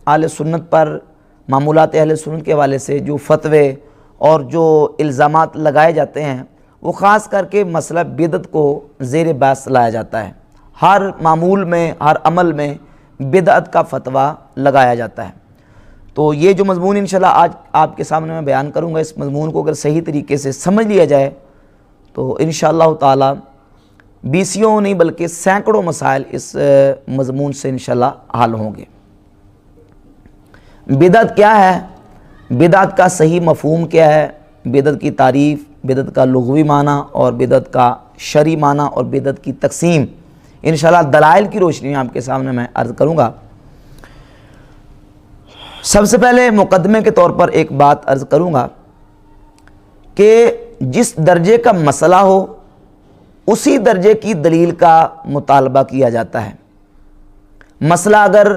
اہل سنت پر معمولات اہل سنت کے حوالے سے جو فتوے اور جو الزامات لگائے جاتے ہیں وہ خاص کر کے مسئلہ بدعت کو زیر بحث لایا جاتا ہے۔ ہر معمول میں، ہر عمل میں بدعت کا فتویٰ لگایا جاتا ہے۔ تو یہ جو مضمون انشاءاللہ آج آپ کے سامنے میں بیان کروں گا، اس مضمون کو اگر صحیح طریقے سے سمجھ لیا جائے تو انشاءاللہ تعالی بیسیوں نہیں بلکہ سینکڑوں مسائل اس مضمون سے انشاءاللہ حل ہوں گے۔ بدعت کیا ہے؟ بدعت کا صحیح مفہوم کیا ہے؟ بدعت کی تعریف، بدعت کا لغوی معنی اور بدعت کا شرعی معنی اور بدعت کی تقسیم انشاءاللہ دلائل کی روشنی میں آپ کے سامنے میں عرض کروں گا۔ سب سے پہلے مقدمے کے طور پر ایک بات عرض کروں گا کہ جس درجے کا مسئلہ ہو اسی درجے کی دلیل کا مطالبہ کیا جاتا ہے۔ مسئلہ اگر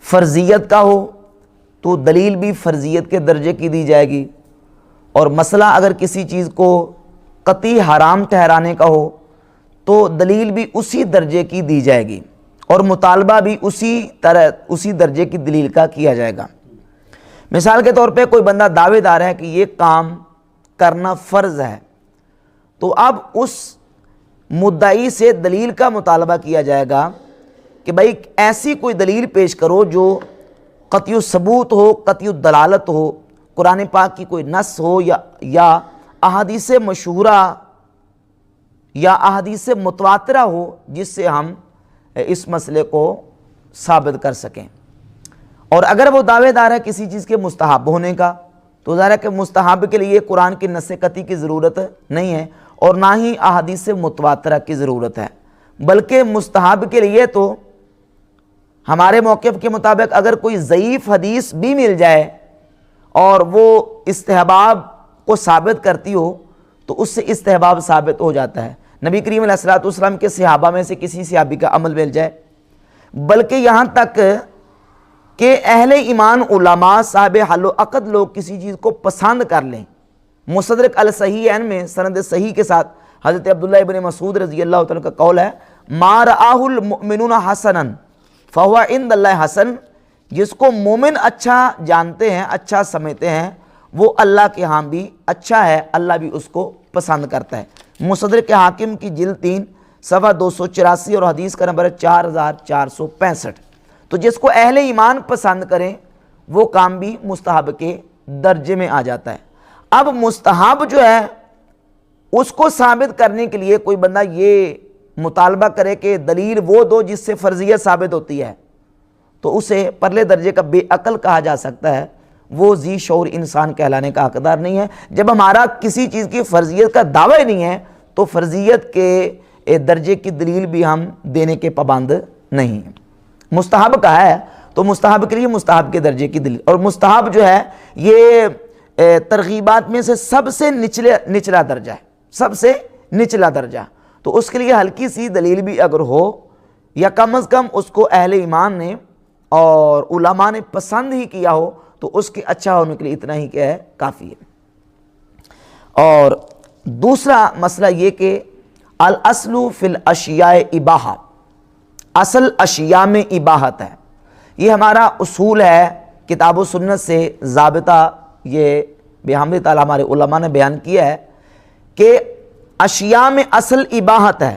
فرضیت کا ہو تو دلیل بھی فرضیت کے درجے کی دی جائے گی، اور مسئلہ اگر کسی چیز کو قطعی حرام ٹھہرانے کا ہو تو دلیل بھی اسی درجے کی دی جائے گی، اور مطالبہ بھی اسی درجے کی دلیل کا کیا جائے گا۔ مثال کے طور پہ کوئی بندہ دعوے دار ہے کہ یہ کام کرنا فرض ہے، تو اب اس مدعی سے دلیل کا مطالبہ کیا جائے گا کہ بھائی ایسی کوئی دلیل پیش کرو جو قطعی ثبوت ہو، قطعی دلالت ہو، قرآن پاک کی کوئی نص ہو یا احادیث مشہورہ یا احادیث متواترہ ہو، جس سے ہم اس مسئلے کو ثابت کر سکیں۔ اور اگر وہ دعوے دار ہے کسی چیز کے مستحب ہونے کا تو ظاہر ہے کہ مستحب کے لیے قرآن کی نص قطعی کی ضرورت نہیں ہے اور نہ ہی احادیث متواترہ کی ضرورت ہے، بلکہ مستحب کے لیے تو ہمارے موقف کے مطابق اگر کوئی ضعیف حدیث بھی مل جائے اور وہ استحباب کو ثابت کرتی ہو تو اس سے استحباب ثابت ہو جاتا ہے۔ نبی کریم علیہ الصلوۃ والسلام کے صحابہ میں سے کسی صحابی کا عمل مل جائے، بلکہ یہاں تک کہ اہل ایمان علماء صاحب حل و عقد لوگ کسی چیز کو پسند کر لیں۔ مستدرک الصحیحین میں سند صحیح کے ساتھ حضرت عبداللہ ابن مسعود رضی اللہ تعالیٰ کا قول ہے، ما رآہ المؤمنون حسنا فہو عند اللہ حسن، جس کو مومن اچھا جانتے ہیں، اچھا سمجھتے ہیں، وہ اللہ کے ہاں بھی اچھا ہے، اللہ بھی اس کو پسند کرتا ہے۔ مستدرک حاکم کی جلد 3 صفحہ 284 اور حدیث کا نمبر 4465۔ تو جس کو اہل ایمان پسند کریں وہ کام بھی مستحب کے درجے میں آ جاتا ہے۔ اب مستحب جو ہے اس کو ثابت کرنے کے لیے کوئی بندہ یہ مطالبہ کرے کہ دلیل وہ دو جس سے فرضیت ثابت ہوتی ہے، تو اسے پرلے درجے کا بے عقل کہا جا سکتا ہے، وہ ذی شعور انسان کہلانے کا حقدار نہیں ہے۔ جب ہمارا کسی چیز کی فرضیت کا دعویٰ نہیں ہے تو فرضیت کے درجے کی دلیل بھی ہم دینے کے پابند نہیں ہیں۔ مستحب کا ہے تو مستحب کے لیے مستحب کے درجے کی دلیل، اور مستحب جو ہے یہ ترغیبات میں سے سب سے نچلا درجہ ہے، سب سے نچلا درجہ، تو اس کے لیے ہلکی سی دلیل بھی اگر ہو یا کم از کم اس کو اہل ایمان نے اور علماء نے پسند ہی کیا ہو تو اس کے اچھا ہونے کے لیے اتنا ہی کیا ہے، کافی ہے۔ اور دوسرا مسئلہ یہ کہ الاصل فی الاشیاء اباحہ، اصل اشیاء میں اباحت ہے۔ یہ ہمارا اصول ہے، کتاب و سنت سے ضابطہ یہ بحمد تعالی ہمارے علماء نے بیان کیا ہے کہ اشیاء میں اصل اباحت ہے،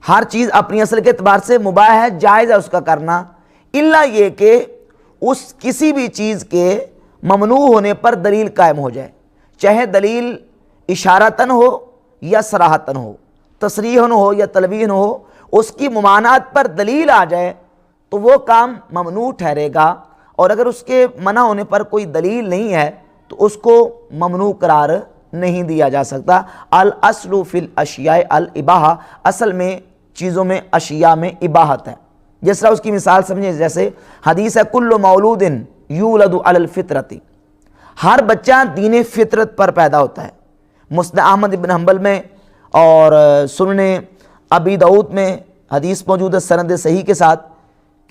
ہر چیز اپنی اصل کے اعتبار سے مباح ہے، جائز ہے اس کا کرنا، الا یہ کہ اس کسی بھی چیز کے ممنوع ہونے پر دلیل قائم ہو جائے، چاہے دلیل اشارتاً ہو یا صراحتاً ہو، تصریحاً ہو یا تلویحاً ہو، اس کی ممانعت پر دلیل آ جائے تو وہ کام ممنوع ٹھہرے گا، اور اگر اس کے منع ہونے پر کوئی دلیل نہیں ہے تو اس کو ممنوع قرار نہیں دیا جا سکتا۔ الاصل فی الاشیاء الاباحہ، اصل میں چیزوں میں اشیاء میں اباحت ہے۔ جس طرح اس کی مثال سمجھیں، جیسے حدیث ہے کل مولود یولد علی الفطرۃ، ہر بچہ دین فطرت پر پیدا ہوتا ہے۔ مسند احمد بن حنبل میں اور سنن ابی داؤد میں حدیث موجود ہے سند صحیح کے ساتھ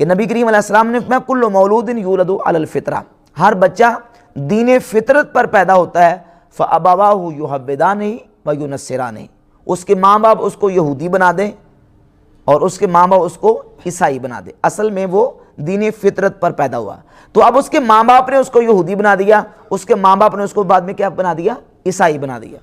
کہ نبی کریم علیہ السلام نے فرمایا کل مولود یولد علی الفطرہ، ہر بچہ دین فطرت پر پیدا ہوتا ہے، فابواہ یحودانہ و ینصرانہ، اس کے ماں باپ اس کو یہودی بنا دیں اور اس کے ماں باپ اس کو عیسائی بنا دیں، اصل میں وہ دین فطرت پر پیدا ہوا. تو اب اس کے ماں باپ نے اس کو یہودی بنا دیا, اس کے ماں باپ نے اس کو بعد میں کیا بنا دیا؟ عیسائی بنا دیا.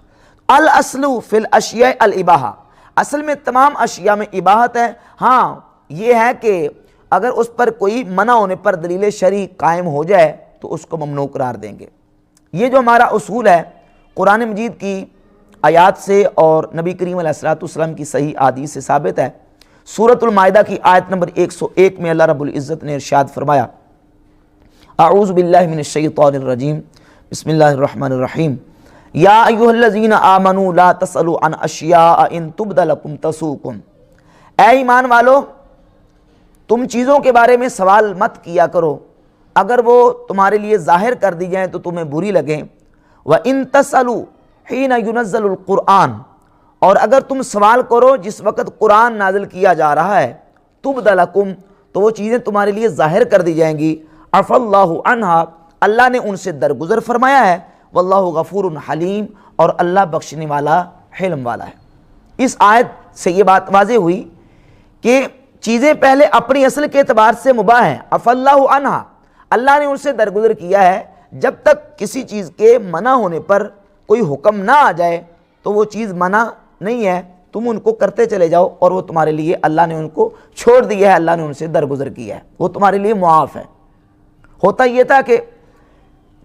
الاصل فی الاشیاء الاباحہ, اصل میں تمام اشیاء میں اباحت ہے. ہاں یہ ہے کہ اگر اس پر کوئی منع ہونے پر دلیل شرعی قائم ہو جائے تو اس کو ممنوع قرار دیں گے. یہ جو ہمارا اصول ہے قرآن مجید کی آیات سے اور نبی کریم علیہ الصلوۃ والسلام کی صحیح احادیث سے ثابت ہے. سورۃ المائدہ کی آیت نمبر 101 میں اللہ رب العزت نے ارشاد فرمایا, اعوذ باللہ من الشیطان الرجیم, بسم اللہ الرحمن الرحیم, یا ایھا الذین آمنوا لا تسألوا عن اشیاء ان تبد لکم تسؤکم. اے ایمان والو, تم چیزوں کے بارے میں سوال مت کیا کرو اگر وہ تمہارے لیے ظاہر کر دی جائیں تو تمہیں بری لگیں. وَإِن تَسْأَلُوا حِينَ يُنَزَّلُ الْقُرْآنُ, اور اگر تم سوال کرو جس وقت قرآن نازل کیا جا رہا ہے, تُبْدَ لَكُمْ, تو وہ چیزیں تمہارے لیے ظاہر کر دی جائیں گی. عَفَا اللَّهُ عَنْهَا, اللہ نے ان سے درگزر فرمایا ہے. وَاللَّهُ غَفُورٌ حَلِيمٌ, اور اللہ بخشنے والا حلم والا ہے. اس آیت سے یہ بات واضح ہوئی کہ چیزیں پہلے اپنی اصل کے اعتبار سے مباح ہیں. عَفَا اللَّهُ عَنْهَا, اللہ نے ان سے درگزر کیا ہے. جب تک کسی چیز کے منع ہونے پر کوئی حکم نہ آ جائے تو وہ چیز منع نہیں ہے, تم ان کو کرتے چلے جاؤ, اور وہ تمہارے لیے اللہ نے ان کو چھوڑ دیا ہے, اللہ نے ان سے درگزر کیا ہے, وہ تمہارے لیے معاف ہے. ہوتا یہ تھا کہ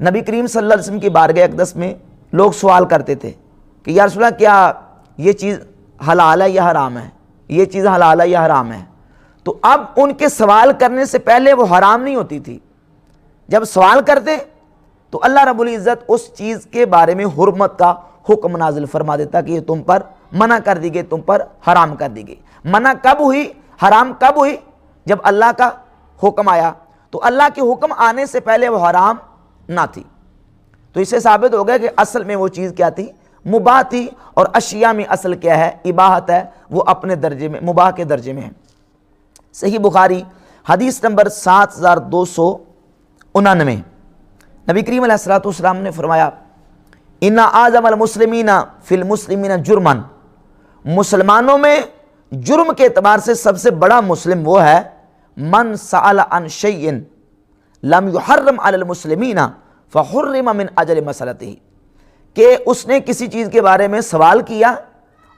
نبی کریم صلی اللہ علیہ وسلم کی بارگاہ اقدس میں لوگ سوال کرتے تھے کہ یا رسول اللہ کیا یہ چیز حلال ہے یا حرام ہے, یہ چیز حلال ہے یا حرام ہے. تو اب ان کے سوال کرنے سے پہلے وہ حرام نہیں ہوتی تھی. جب سوال کرتے تو اللہ رب العزت اس چیز کے بارے میں حرمت کا حکم نازل فرما دیتا کہ یہ تم پر منع کر دی گئی, تم پر حرام کر دی گئی. منع کب ہوئی, حرام کب ہوئی؟ جب اللہ کا حکم آیا. تو اللہ کے حکم آنے سے پہلے وہ حرام نہ تھی. تو اس سے ثابت ہو گیا کہ اصل میں وہ چیز کیا تھی؟ مباح تھی. اور اشیاء میں اصل کیا ہے؟ اباحت ہے, وہ اپنے درجے میں مباح کے درجے میں ہے. صحیح بخاری حدیث نمبر 7299, نبی کریم علیہ الصلوۃ والسلام نے فرمایا, ان اعظم المسلمین فی المسلمین جرما, مسلمانوں میں جرم کے اعتبار سے سب سے بڑا مسلم وہ ہے من سأل عن شیء لم یحرم علی المسلمین فحرم من اجل مسألتہ, کہ اس نے کسی چیز کے بارے میں سوال کیا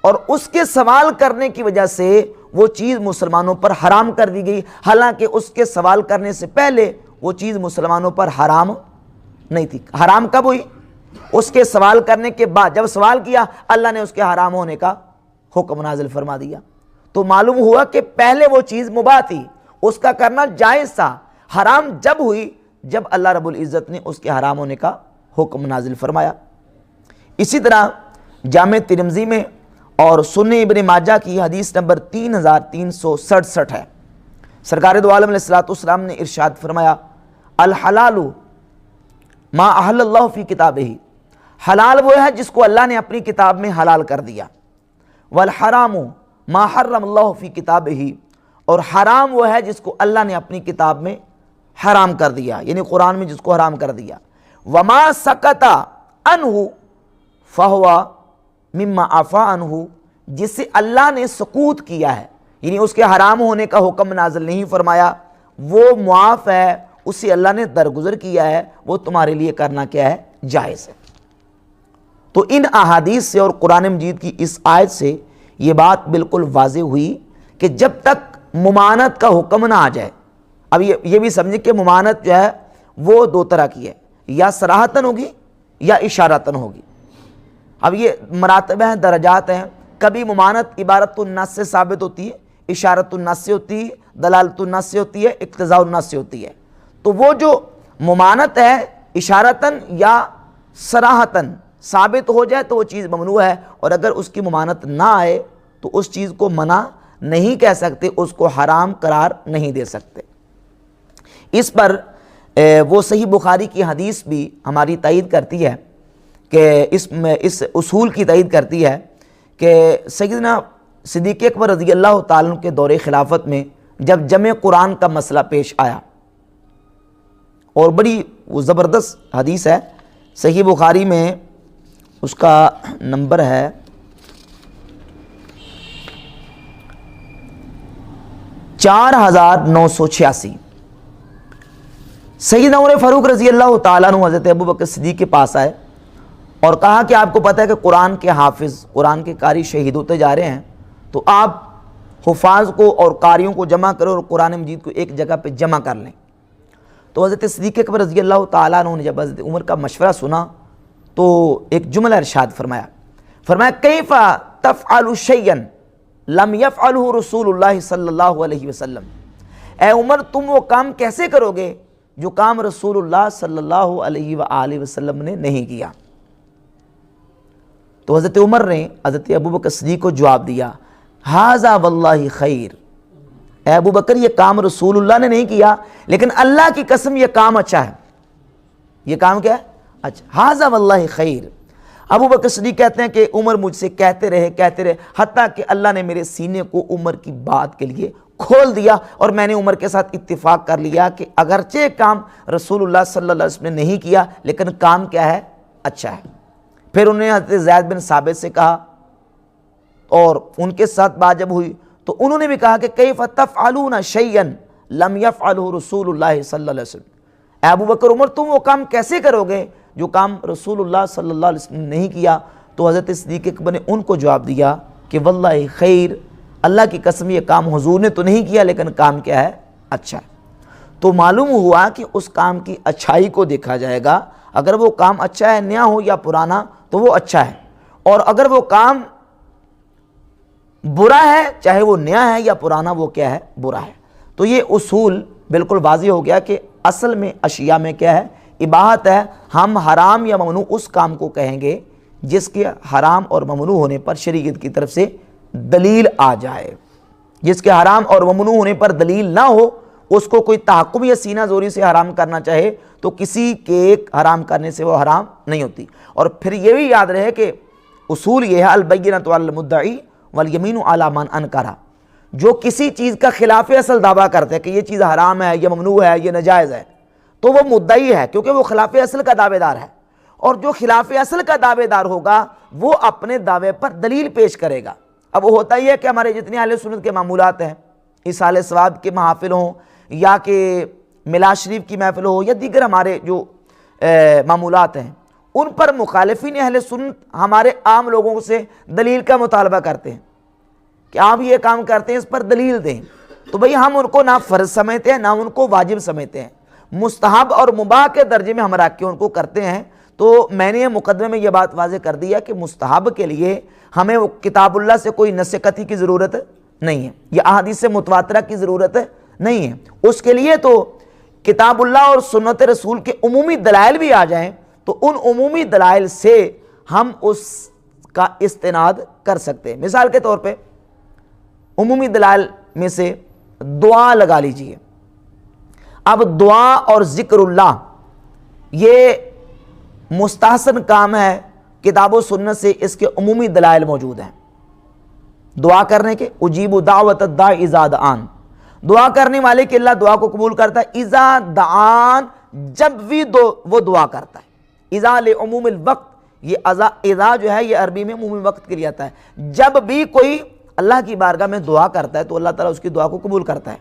اور اس کے سوال کرنے کی وجہ سے وہ چیز مسلمانوں پر حرام کر دی گئی, حالانکہ اس کے سوال کرنے سے پہلے وہ چیز مسلمانوں پر حرام نہیں تھی. حرام کب ہوئی؟ اس کے سوال کرنے کے بعد. جب سوال کیا اللہ نے اس کے حرام ہونے کا حکم نازل فرما دیا. تو معلوم ہوا کہ پہلے وہ چیز مباح تھی, اس کا کرنا جائز تھا. حرام جب ہوئی جب اللہ رب العزت نے اس کے حرام ہونے کا حکم نازل فرمایا. اسی طرح جامع ترمذی میں اور سنن ابن ماجہ کی حدیث نمبر 3367 ہے. سرکار دو عالم علیہ الصلوۃ والسلام نے ارشاد فرمایا, الحلال ما احل اللہ فی کتابہ, حلال وہ ہے جس کو اللہ نے اپنی کتاب میں حلال کر دیا. والحرام ما حرم اللہ فی کتابہ, اور حرام وہ ہے جس کو اللہ نے اپنی کتاب میں حرام کر دیا, یعنی قرآن میں جس کو حرام کر دیا. وما سکت عنہ فہو مما عفا عنہ, جس سے اللہ نے سکوت کیا ہے, یعنی اس کے حرام ہونے کا حکم نازل نہیں فرمایا, وہ معاف ہے, اسے اللہ نے درگزر کیا ہے, وہ تمہارے لیے کرنا کیا ہے؟ جائز ہے. تو ان احادیث سے اور قرآن مجید کی اس آیت سے یہ بات بالکل واضح ہوئی کہ جب تک ممانعت کا حکم نہ آ جائے. اب یہ بھی سمجھیں کہ ممانعت جو ہے وہ دو طرح کی ہے, یا صراحتاً ہوگی یا اشارتاً ہوگی. اب یہ مراتب ہیں, درجات ہیں. کبھی ممانعت عبارت النص سے ثابت ہوتی ہے, اشارت النص سے ہوتی ہے, دلالت النص سے ہوتی ہے, اقتضاء النص سے ہوتی ہے. تو وہ جو ممانعت ہے اشارتاً یا صراحتاً ثابت ہو جائے تو وہ چیز ممنوع ہے, اور اگر اس کی ممانعت نہ آئے تو اس چیز کو منع نہیں کہہ سکتے, اس کو حرام قرار نہیں دے سکتے. اس پر وہ صحیح بخاری کی حدیث بھی ہماری تائید کرتی ہے کہ اس اصول کی تائید کرتی ہے کہ سیدنا صدیق اکبر رضی اللہ تعالیٰ عنہ کے دور خلافت میں جب جمع قرآن کا مسئلہ پیش آیا, اور بڑی وہ زبردست حدیث ہے, صحیح بخاری میں اس کا نمبر ہے 4986, سیدنا عمر فاروق رضی اللہ تعالیٰ عنہ حضرت ابو بکر صدیق کے پاس آئے اور کہا کہ آپ کو پتہ ہے کہ قرآن کے حافظ، قرآن کے قاری شہید ہوتے جا رہے ہیں، تو آپ حفاظ کو اور قاریوں کو جمع کرو اور قرآن مجید کو ایک جگہ پہ جمع کر لیں۔ تو حضرت صدیق اکبر رضی اللہ تعالیٰ عنہ نے جب حضرت عمر کا مشورہ سنا تو ایک جملہ ارشاد فرمایا کیف تفعل شیئا لم یفعلہ رسول اللہ صلی اللہ علیہ وسلم، اے عمر تم وہ کام کیسے کرو گے جو کام رسول اللہ صلی اللہ علیہ وآلہ وسلم نے نہیں کیا۔ تو حضرت عمر نے حضرت ابو بکر صدیق کو جواب دیا، ھذا واللہ خیر، اے ابو بکر یہ کام رسول اللہ نے نہیں کیا لیکن اللہ کی قسم یہ کام اچھا ہے۔ یہ کام کیا ہے؟ اچھا، ھذا واللہ خیر۔ ابو بکر صدیق کہتے ہیں کہ عمر مجھ سے کہتے رہے حتیٰ کہ اللہ نے میرے سینے کو عمر کی بات کے لیے کھول دیا اور میں نے عمر کے ساتھ اتفاق کر لیا کہ اگرچہ کام رسول اللہ صلی اللہ علیہ وسلم نے نہیں کیا لیکن کام کیا ہے؟ اچھا ہے۔ پھر انہوں نے حضرت زید بن ثابت سے کہا اور ان کے ساتھ بات جب ہوئی تو انہوں نے بھی کہا کہ کیف تفعلون شیئا لم یفعلہ رسول اللہ صلی اللہ علیہ وسلم، اے ابو بکر عمر تم وہ کام کیسے کرو گے جو کام رسول اللہ صلی اللہ علیہ وسلم نے نہیں کیا؟ تو حضرت صدیق اکبر نے ان کو جواب دیا کہ واللہ خیر، اللہ کی قسم یہ کام حضور نے تو نہیں کیا لیکن کام کیا ہے؟ اچھا ہے۔ تو معلوم ہوا کہ اس کام کی اچھائی کو دیکھا جائے گا، اگر وہ کام اچھا ہے نیا ہو یا پرانا تو وہ اچھا ہے، اور اگر وہ کام برا ہے چاہے وہ نیا ہے یا پرانا وہ کیا ہے؟ برا ہے۔ تو یہ اصول بالکل واضح ہو گیا کہ اصل میں اشیاء میں کیا ہے؟ اباحت ہے۔ ہم حرام یا ممنوع اس کام کو کہیں گے جس کے حرام اور ممنوع ہونے پر شریعت کی طرف سے دلیل آ جائے۔ جس کے حرام اور ممنوع ہونے پر دلیل نہ ہو، اس کو کوئی تحکم یا سینہ زوری سے حرام کرنا چاہے تو کسی کے حرام کرنے سے وہ حرام نہیں ہوتی۔ اور پھر یہ بھی یاد رہے کہ اصول یہ ہے البینۃ علی المدعی والیمین علی من انکر، جو کسی چیز کا خلاف اصل دعویٰ کرتے ہیں کہ یہ چیز حرام ہے، یہ ممنوع ہے، یہ ناجائز ہے، تو وہ مدعی ہے کیونکہ وہ خلاف اصل کا دعوے دار ہے، اور جو خلاف اصل کا دعوے دار ہوگا وہ اپنے دعوے پر دلیل پیش کرے گا۔ اب وہ ہوتا ہی ہے کہ ہمارے جتنے اہل سنت کے معمولات ہیں، ایصال ثواب کے محافل ہوں یا کہ میلاد شریف کی محفل ہو یا دیگر ہمارے جو معمولات ہیں، ان پر مخالفین اہل سنت ہمارے عام لوگوں سے دلیل کا مطالبہ کرتے ہیں کہ آپ یہ کام کرتے ہیں اس پر دلیل دیں، تو بھئی ہم ان کو نہ فرض سمجھتے ہیں نہ ان کو واجب سمجھتے ہیں، مستحب اور مباح کے درجے میں ہم رکھ کے ان کو کرتے ہیں۔ تو میں نے مقدمے میں یہ بات واضح کر دیا کہ مستحب کے لیے ہمیں وہ کتاب اللہ سے کوئی نص قطعی کی ضرورت نہیں ہے یا احادیث متواترہ کی ضرورت نہیں ہے، اس کے لیے تو کتاب اللہ اور سنت رسول کے عمومی دلائل بھی آ جائیں تو ان عمومی دلائل سے ہم اس کا استناد کر سکتے ہیں۔ مثال کے طور پہ عمومی دلائل میں سے دعا لگا لیجئے۔ اب دعا اور ذکر اللہ یہ مستحسن کام ہے، کتاب و سنت سے اس کے عمومی دلائل موجود ہیں۔ دعا کرنے کے اجیب دعوت الداعی اذا دعان، دعا کرنے والے کی اللہ دعا کو قبول کرتا ہے، اذا دعان جب بھی وہ دعا کرتا ہے، اذا لعموم الوقت، یہ اذا جو ہے یہ عربی میں عمومی وقت کے لیے آتا ہے، جب بھی کوئی اللہ کی بارگاہ میں دعا کرتا ہے تو اللہ تعالیٰ اس کی دعا کو قبول کرتا ہے۔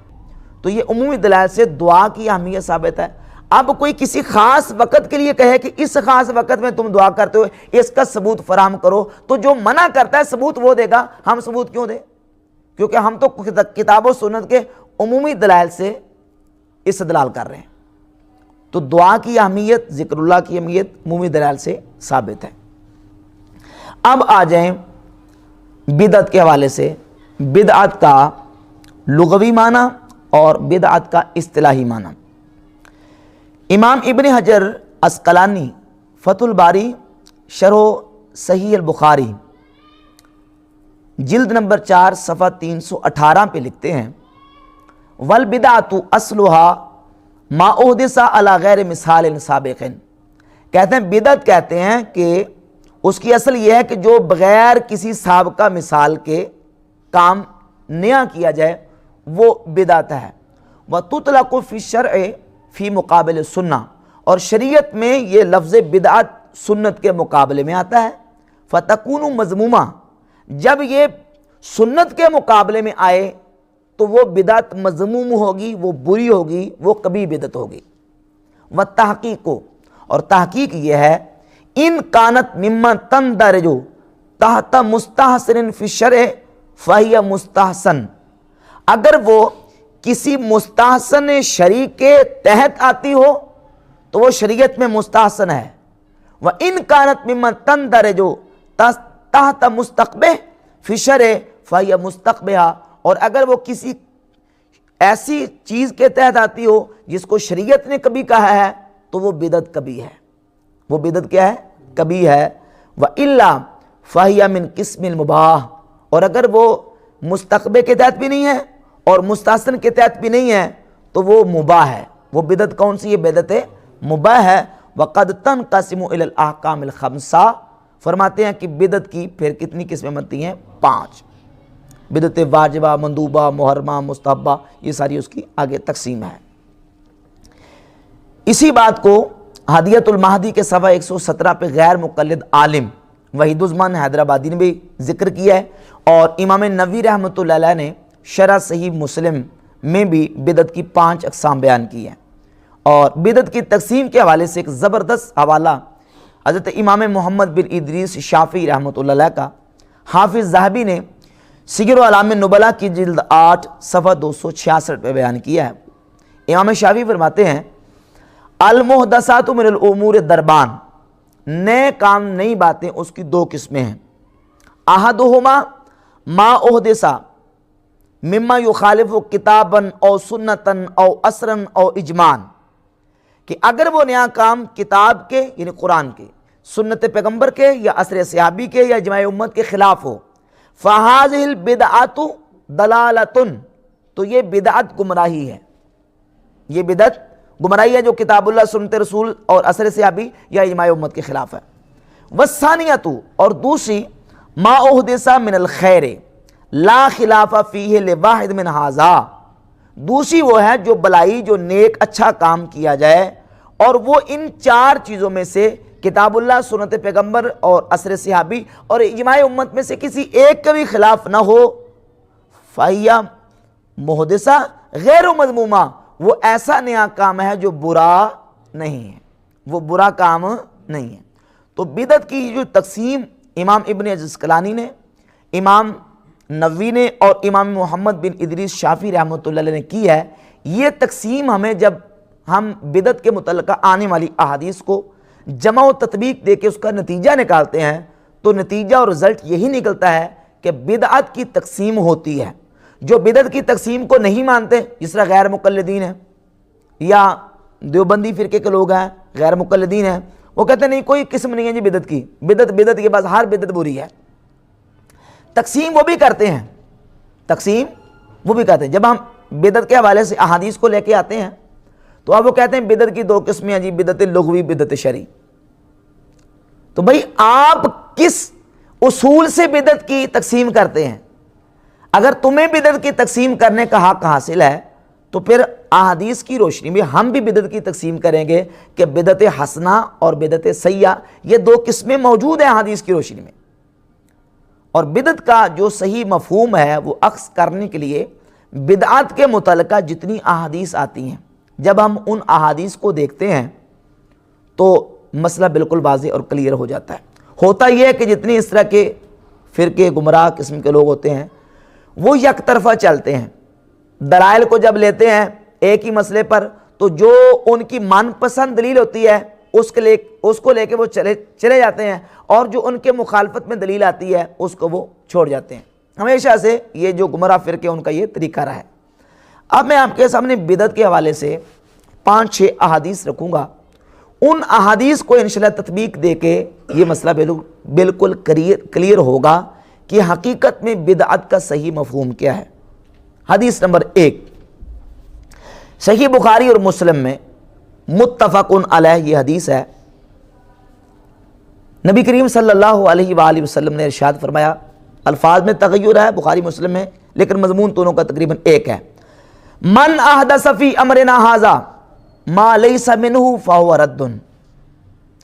تو یہ عمومی دلائل سے دعا کی اہمیت ثابت ہے۔ اب کوئی کسی خاص وقت کے لیے کہے کہ اس خاص وقت میں تم دعا کرتے ہو، اس کا ثبوت فراہم کرو، تو جو منع کرتا ہے ثبوت وہ دے گا، ہم ثبوت کیوں دیں؟ کیونکہ ہم تو کتاب و سنت کے عمومی دلائل سے استدلال کر رہے ہیں۔ تو دعا کی اہمیت، ذکر اللہ کی اہمیت عمومی دلائل سے ثابت ہے۔ اب آ جائیں بدعت کے حوالے سے، بدعت کا لغوی معنی اور بدعت کا اصطلاحی معنی۔ امام ابن حجر عسقلانی فتح الباری شرح صحیح البخاری جلد نمبر 4 صفحہ 318 پہ لکھتے ہیں، والبدعۃ اصلها ما احدث علی غیر مثال سابق، کہتے ہیں بدعت کہتے ہیں کہ اس کی اصل یہ ہے کہ جو بغیر کسی سابقہ مثال کے کام نیا کیا جائے وہ بدعت ہے۔ وتطلق فی الشرع فی مقابل سنہ، اور شریعت میں یہ لفظ بدعت سنت کے مقابلے میں آتا ہے۔ فتکون مذمومہ، جب یہ سنت کے مقابلے میں آئے تو وہ بدعت مذموم ہوگی، وہ بری ہوگی، وہ کبھی بدعت ہوگی۔ و تحقیق، اور تحقیق یہ ہے ان کانت ممن تندرج تحت مستحسن فی الشرع فہی مستحسن، اگر وہ کسی مستحسن شرع کے تحت آتی ہو تو وہ شریعت میں مستحسن ہے، وَإِن كَانَتْ مِمَّن تَنْدَرِجُ تحت مستقبہ فی شرع فہی مستقبہ، اور اگر وہ کسی ایسی چیز کے تحت آتی ہو جس کو شریعت نے کبھی کہا ہے تو وہ بدعت کبھی ہے، وہ بدعت کیا ہے؟ کبھی ہے۔ وَإِلَّا فَهِيَ مِنْ قِسْمِ الْمُبَاحِ، اور اگر وہ مستقبے کے تحت بھی نہیں ہے اور مستحسن کے تحت بھی نہیں ہے تو وہ مباح ہے۔ وہ بدعت کون سی ہے؟ بدعت مباح ہے۔ وَقَدْ تَنْقَسِمُ إِلَى الْأَحْكَامِ الْخَمْسَةِ، فرماتے ہیں کہ بدعت کی پھر کتنی قسمیں بنتی ہیں؟ 5۔ بدعت واجبہ، مندوبہ، محرمہ، مستحبہ، یہ ساری اس کی آگے تقسیم ہے۔ اسی بات کو ہدیۃ المہدی کے صفحہ 117 پہ غیر مقلد عالم وحید الزمان حیدرآبادی نے بھی ذکر کیا ہے، اور امام نووی رحمۃ اللہ علیہ نے شرح صحیح مسلم میں بھی بدعت کی 5 اقسام بیان کی ہیں۔ اور بدعت کی تقسیم کے حوالے سے ایک زبردست حوالہ حضرت امام محمد بن ادریس شافعی رحمۃ اللہ علیہ کا حافظ ذہبی نے سیر اعلام نبلاء کی جلد 8 صفحہ 266 پہ بیان کیا ہے۔ امام شافعی فرماتے ہیں المحدثات من الامور دربان، نئے کام نئی باتیں اس کی 2 قسمیں ہیں۔ احدہما ما احدث مما یخالف کتابا او سنتا او اثرا او اجماعا، کہ اگر وہ نیا کام کتاب کے یعنی قرآن کے، سنت پیغمبر کے یا اثر صحابی کے یا اجماع امت کے خلاف ہو، فَهَذِهِ الْبِدْعَةُ ضَلَالَةٌ، تو یہ بدعت گمراہی ہے، یہ بدعت گمراہی ہے جو کتاب اللہ، سنت رسول اور اثر صحابی یا اجماع امت کے خلاف ہے۔ وَالثَّانِيَةُ، اور دوسری ما احدث من الخیر لا خلاف فیہ لواحد من ھذا، دوسری وہ ہے جو بلائی، جو نیک اچھا کام کیا جائے اور وہ ان 4 چیزوں میں سے کتاب اللہ، سنت پیغمبر اور اثر صحابی اور اجماع امت میں سے کسی ایک کا بھی خلاف نہ ہو، فَهِيَ محدثہ غیر مذمومہ، وہ ایسا نیا کام ہے جو برا نہیں ہے، وہ برا کام نہیں ہے۔ تو بدعت کی جو تقسیم امام ابن عسقلانی نے، امام نووی نے اور امام محمد بن ادریس شافعی رحمۃ اللہ علیہ نے کی ہے، یہ تقسیم ہمیں جب ہم بدعت کے متعلقہ آنے والی احادیث کو جمع و تطبیق دے کے اس کا نتیجہ نکالتے ہیں تو نتیجہ اور رزلٹ یہی نکلتا ہے کہ بدعت کی تقسیم ہوتی ہے۔ جو بدعت کی تقسیم کو نہیں مانتے، جس طرح غیر مقلدین ہیں یا دیوبندی فرقے کے لوگ ہیں، غیر مقلدین ہیں، وہ کہتے ہیں نہیں کوئی قسم نہیں ہے جی بدعت کی، بدعت کے بعد ہر بدعت بری ہے۔ تقسیم وہ بھی کرتے ہیں، تقسیم وہ بھی کرتے ہیں۔ جب ہم بدعت کے حوالے سے احادیث کو لے کے آتے ہیں تو اب وہ کہتے ہیں بدعت کی 2 قسمیں ہیں جی، بدعت لغوی، بدعت شرعی۔ تو بھئی آپ کس اصول سے بدعت کی تقسیم کرتے ہیں؟ اگر تمہیں بدعت کی تقسیم کرنے کا حق حاصل ہے تو پھر احادیث کی روشنی میں ہم بھی بدعت کی تقسیم کریں گے کہ بدعت حسنہ اور بدعت سیئہ، یہ 2 قسمیں موجود ہیں احادیث کی روشنی میں۔ اور بدعت کا جو صحیح مفہوم ہے وہ اخذ کرنے کے لیے بدعات کے متعلقہ جتنی احادیث آتی ہیں، جب ہم ان احادیث کو دیکھتے ہیں تو مسئلہ بالکل واضح اور کلیئر ہو جاتا ہے۔ ہوتا یہ ہے کہ جتنی اس طرح کے فرقے گمراہ قسم کے لوگ ہوتے ہیں وہ یک طرفہ چلتے ہیں، دلائل کو جب لیتے ہیں ایک ہی مسئلے پر تو جو ان کی من پسند دلیل ہوتی ہے اس کو لے کے وہ چلے جاتے ہیں، اور جو ان کے مخالفت میں دلیل آتی ہے اس کو وہ چھوڑ جاتے ہیں۔ ہمیشہ سے یہ جو گمراہ فرقے ان کا یہ طریقہ رہا ہے۔ اب میں آپ کے سامنے بدعت کے حوالے سے 5-6 احادیث رکھوں گا، ان احادیث کو انشاءاللہ تطبیق دے کے یہ مسئلہ بالکل کلیئر ہوگا کہ حقیقت میں بدعت کا صحیح مفہوم کیا ہے۔ حدیث نمبر 1 صحیح بخاری اور مسلم میں متفق علیہ یہ حدیث ہے۔ نبی کریم صلی اللہ علیہ وآلہ وسلم نے ارشاد فرمایا، الفاظ میں تغیر ہے بخاری مسلم میں لیکن مضمون دونوں کا تقریباً ایک ہے، من احدث فی امرنا ھذا ما لیس منہ فہو رد۔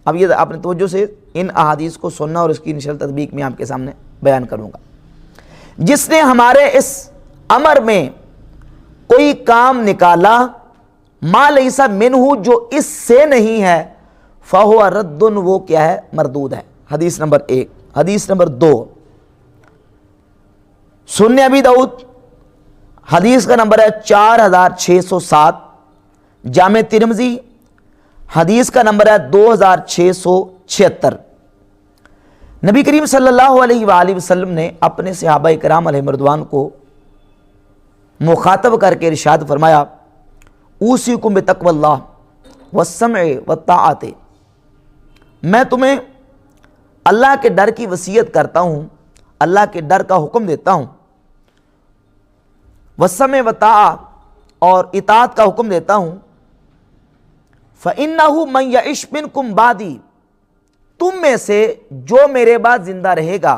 اب یہ آپ نے توجہ سے ان احادیث کو سننا اور اس کی انشاءاللہ تطبیق میں آپ کے سامنے بیان کروں گا۔ جس نے ہمارے اس امر میں کوئی کام نکالا ما لیسا منہ جو اس سے نہیں ہے فہو رد وہ کیا ہے مردود ہے. حدیث نمبر 1. حدیث نمبر 2 سنن ابی داؤد حدیث کا نمبر ہے 4607. جامع ترمذی حدیث کا نمبر ہے 2676. نبی کریم صلی اللہ علیہ وآلہ وسلم نے اپنے صحابہ کرام علیہ مردوان کو مخاطب کر کے ارشاد فرمایا اوصیکم بتقوی اللہ والسمع والطاعۃ، میں تمہیں اللہ کے ڈر کی وصیت کرتا ہوں، اللہ کے ڈر کا حکم دیتا ہوں، والسمع والطاعۃ اور اطاعت کا حکم دیتا ہوں. فَإِنَّهُ مَن يَعِشْ مِنْكُمْ بَعْدِي، تم میں سے جو میرے بعد زندہ رہے گا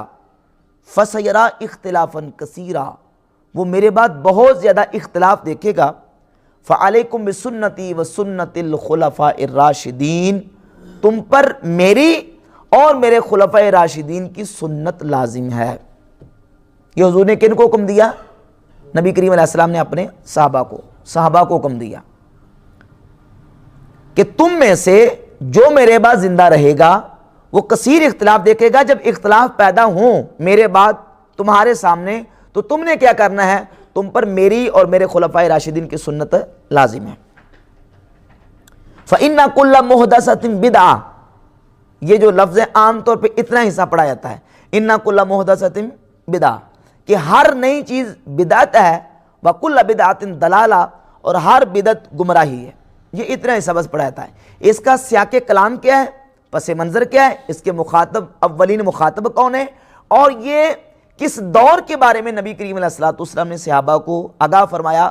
فَسَيَرَىٰ اخْتِلَافًا كَثِيرًا، وہ میرے بعد بہت زیادہ اختلاف دیکھے گا. فَعَلَيْكُمْ بِسُنَّتِي وَسُنَّتِ الْخُلَفَاءِ الرَّاشِدِينَ، تم پر میری اور میرے خلفائے راشدین کی سنت لازم ہے. یہ حضور نے کن کو حکم دیا؟ نبی کریم علیہ السلام نے اپنے صحابہ کو حکم دیا کہ تم میں سے جو میرے بعد زندہ رہے گا وہ کثیر اختلاف دیکھے گا. جب اختلاف پیدا ہوں میرے بعد تمہارے سامنے تو تم نے کیا کرنا ہے؟ تم پر میری اور میرے خلفائے راشدین کی سنت لازم ہے. فَإِنَّ كُلَّ مُحْدَثَةٍ بِدْعَةٍ، یہ جو لفظ عام طور پہ اتنا حصہ پڑھا جاتا ہے، اِنَّ كُلَّ مُحْدَثَةٍ بِدْعَةٍ، کہ ہر نئی چیز بدعت ہے، وَكُلَّ بِدْعَةٍ ضَلَالَةٍ، اور ہر بدعت گمراہی ہے. یہ اتنا حصہ بس پڑھا جاتا ہے. اس کا سیاق کلام کیا ہے، پس منظر کیا ہے، اس کے مخاطب اولین مخاطب کون ہے، اور یہ کس دور کے بارے میں نبی کریم علیہ السلام نے صحابہ کو آگاہ فرمایا.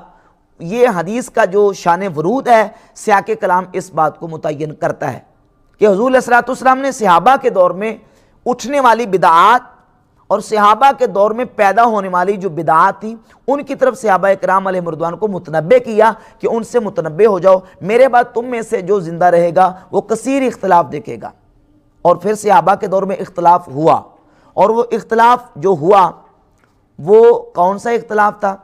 یہ حدیث کا جو شان ورود ہے، سیاق کلام اس بات کو متعین کرتا ہے کہ حضور علیہ السلام نے صحابہ کے دور میں اٹھنے والی بدعات اور صحابہ کے دور میں پیدا ہونے والی جو بدعات تھیں ان کی طرف صحابہ کرام علیہ مردوان کو متنبہ کیا کہ ان سے متنبہ ہو جاؤ، میرے بعد تم میں سے جو زندہ رہے گا وہ کثیر اختلاف دیکھے گا. اور پھر صحابہ کے دور میں اختلاف ہوا، اور وہ اختلاف جو ہوا وہ کون سا اختلاف تھا؟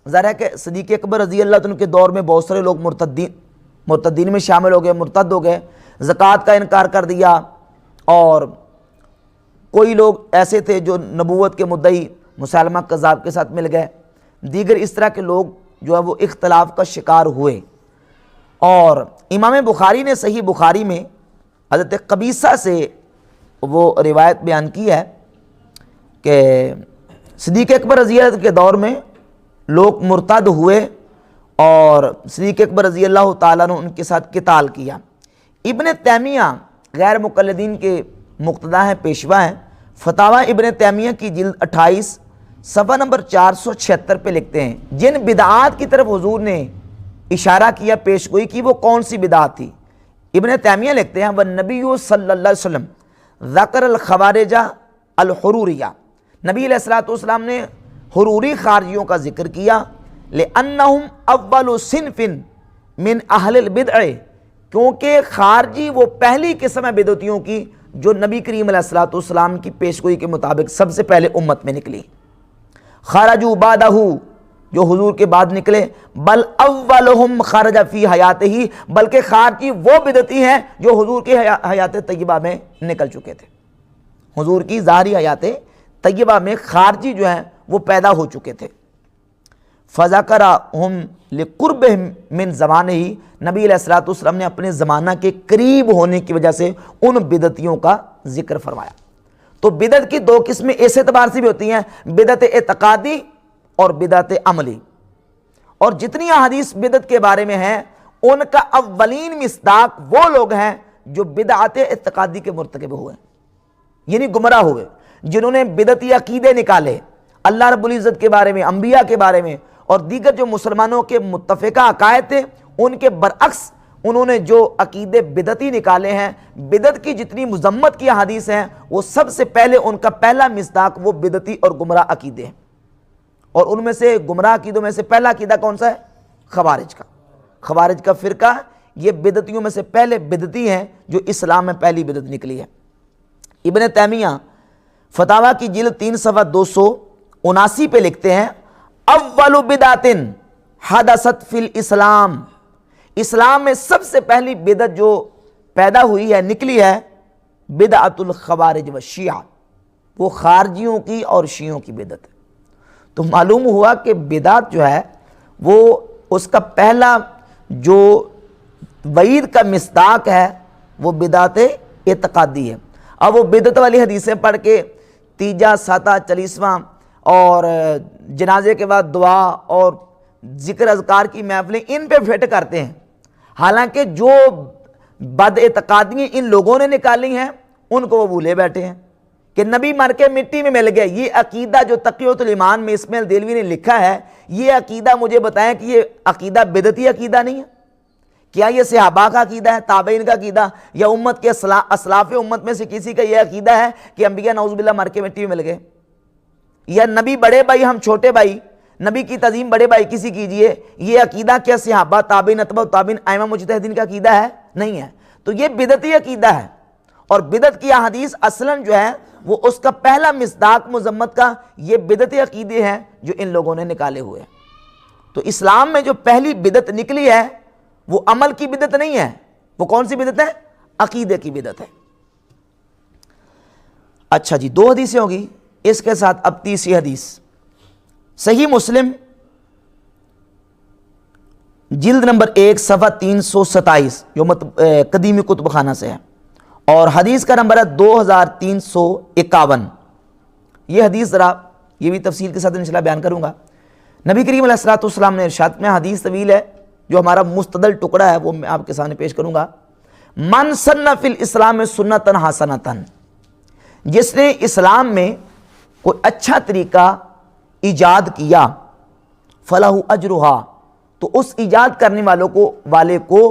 ظاہر ہے کہ صدیق اکبر رضی اللہ عنہ کے دور میں بہت سارے لوگ مرتدین میں شامل ہو گئے، مرتد ہو گئے، زکوٰۃ کا انکار کر دیا، اور کوئی لوگ ایسے تھے جو نبوت کے مدعی مسلمہ کذاب کے ساتھ مل گئے. دیگر اس طرح کے لوگ جو ہے وہ اختلاف کا شکار ہوئے. اور امام بخاری نے صحیح بخاری میں حضرت قبیصہ سے وہ روایت بیان کی ہے کہ صدیق اکبر رضی اللہ کے دور میں لوگ مرتد ہوئے اور صدیق اکبر رضی اللہ تعالیٰ نے ان کے ساتھ قتال کیا. ابن تیمیہ غیر مقلدین کے مقتدا ہیں، پیشوا ہیں. فتاوی ابن تیمیہ کی جلد 28 صفحہ نمبر 476 پہ لکھتے ہیں جن بدعات کی طرف حضور نے اشارہ کیا، پیشگوئی کی، وہ کون سی بدعات تھی؟ ابن تیمیہ لکھتے ہیں والنبی صلی اللہ علیہ وسلم ذکر الخوارج الحروریہ، نبی علیہ السلام نے حروری خارجیوں کا ذکر کیا. لأنہم اول صنف من اہل البدع، کیونکہ خارجی وہ پہلی قسم ہے بدعتیوں کی جو نبی کریم علیہ السلام کی پیشگوئی کے مطابق سب سے پہلے امت میں نکلی. خرجوا بعدہ، جو حضور کے بعد نکلے، بل اولہم خرج فی حیاتہ، بلکہ خارجی وہ بدعتی ہیں جو حضور کی حیات طیبہ میں نکل چکے تھے. حضور کی ظاہری حیات طیبہ میں خارجی جو ہیں وہ پیدا ہو چکے تھے. فذکرہم لقربہم من زمانہ، نبی علیہ السلام نے اپنے زمانہ کے قریب ہونے کی وجہ سے ان بدعتیوں کا ذکر فرمایا. تو بدعت کی دو قسمیں اس اعتبار سے بھی ہوتی ہیں، بدعت اعتقادی اور بدعت عملی. اور جتنی احادیث بدعت کے بارے میں ہیں ان کا اولین مصداق وہ لوگ ہیں جو بدعت اعتقادی کے مرتکب ہوئے، یعنی گمراہ ہوئے، جنہوں نے بدعتی عقیدے نکالے اللہ رب العزت کے بارے میں، انبیاء کے بارے میں، اور دیگر جو مسلمانوں کے متفقہ عقائد تھے ان کے برعکس انہوں نے جو عقیدے بدعتی نکالے ہیں. بدعت کی جتنی مذمت کی احادیث ہیں وہ سب سے پہلے ان کا پہلا مصداق وہ بدعتی اور گمراہ عقیدے ہیں. اور ان میں سے گمراہ عقیدوں میں سے پہلا عقیدہ کون سا ہے؟ خوارج کا. خوارج کا فرقہ یہ بدعتیوں میں سے پہلے بدعتی ہیں جو اسلام میں پہلی بدعت نکلی ہے. ابن تیمیہ فتاوی کی جلد 3 صفحہ 279 پہ لکھتے ہیں اول بدعت حدثت فی الاسلام، اسلام میں سب سے پہلی بدعت جو پیدا ہوئی ہے، نکلی ہے، بدعت الخوارج و شیعہ، وہ خارجیوں کی اور شیعوں کی بدعت ہے۔ تو معلوم ہوا کہ بدعت جو ہے وہ اس کا پہلا جو وعید کا مصداق ہے وہ بدعت اعتقادی ہے۔ اب وہ بدعت والی حدیثیں پڑھ کے تیجا، ساتہ، چالیسواں اور جنازے کے بعد دعا اور ذکر اذکار کی محفلیں ان پہ فٹ کرتے ہیں، حالانکہ جو بد اعتقادیاں ان لوگوں نے نکالی ہیں ان کو وہ بھولے بیٹھے ہیں کہ نبی مر کے مٹی میں مل گئے۔ یہ عقیدہ جو تقیۃ الایمان میں اسماعیل دہلوی نے لکھا ہے، یہ عقیدہ مجھے بتائیں کہ یہ عقیدہ بدعتی عقیدہ نہیں ہے؟ کیا یہ صحابہ کا عقیدہ ہے، تابعین کا عقیدہ، یا امت کے اسلاف امت میں سے کسی کا یہ عقیدہ ہے کہ انبیاء نعوذ باللہ مر کے مٹی میں مل گئے؟ یا نبی بڑے بھائی ہم چھوٹے بھائی، نبی کی تعظیم بڑے بھائی کسی کیجئے، یہ عقیدہ کیا صحابہ، تابعین، اتباع تابعین، ائمہ مجتہدین کا عقیدہ ہے؟ نہیں ہے۔ تو یہ بدعتی عقیدہ ہے، اور بدعت کی احادیث اصلاً جو ہے وہ اس کا پہلا مصداق مذمت کا یہ بدعتی عقیدے ہیں جو ان لوگوں نے نکالے ہوئے ہیں۔ تو اسلام میں جو پہلی بدعت نکلی ہے وہ عمل کی بدعت نہیں ہے، وہ کون سی بدعت ہے؟ عقیدے کی بدعت ہے۔ اچھا جی، 2 حدیثیں ہوگی، اس کے ساتھ اب تیسری حدیث صحیح مسلم جلد نمبر 1 صفحہ 327 جو قدیمی کتب خانہ سے ہے، اور حدیث کا نمبر ہے 2351۔ یہ حدیث ذرا یہ بھی تفصیل کے ساتھ انشاءاللہ بیان کروں گا۔ نبی کریم علیہ الصلوۃ والسلام نے ارشاد میں، حدیث طویل ہے، جو ہمارا مستدل ٹکڑا ہے وہ میں آپ کے سامنے پیش کروں گا۔ من سن فی الاسلام سنتن حسنتن، جس نے اسلام میں کوئی اچھا طریقہ ایجاد کیا، فلہ اجرہا، تو اس ایجاد کرنے والے کو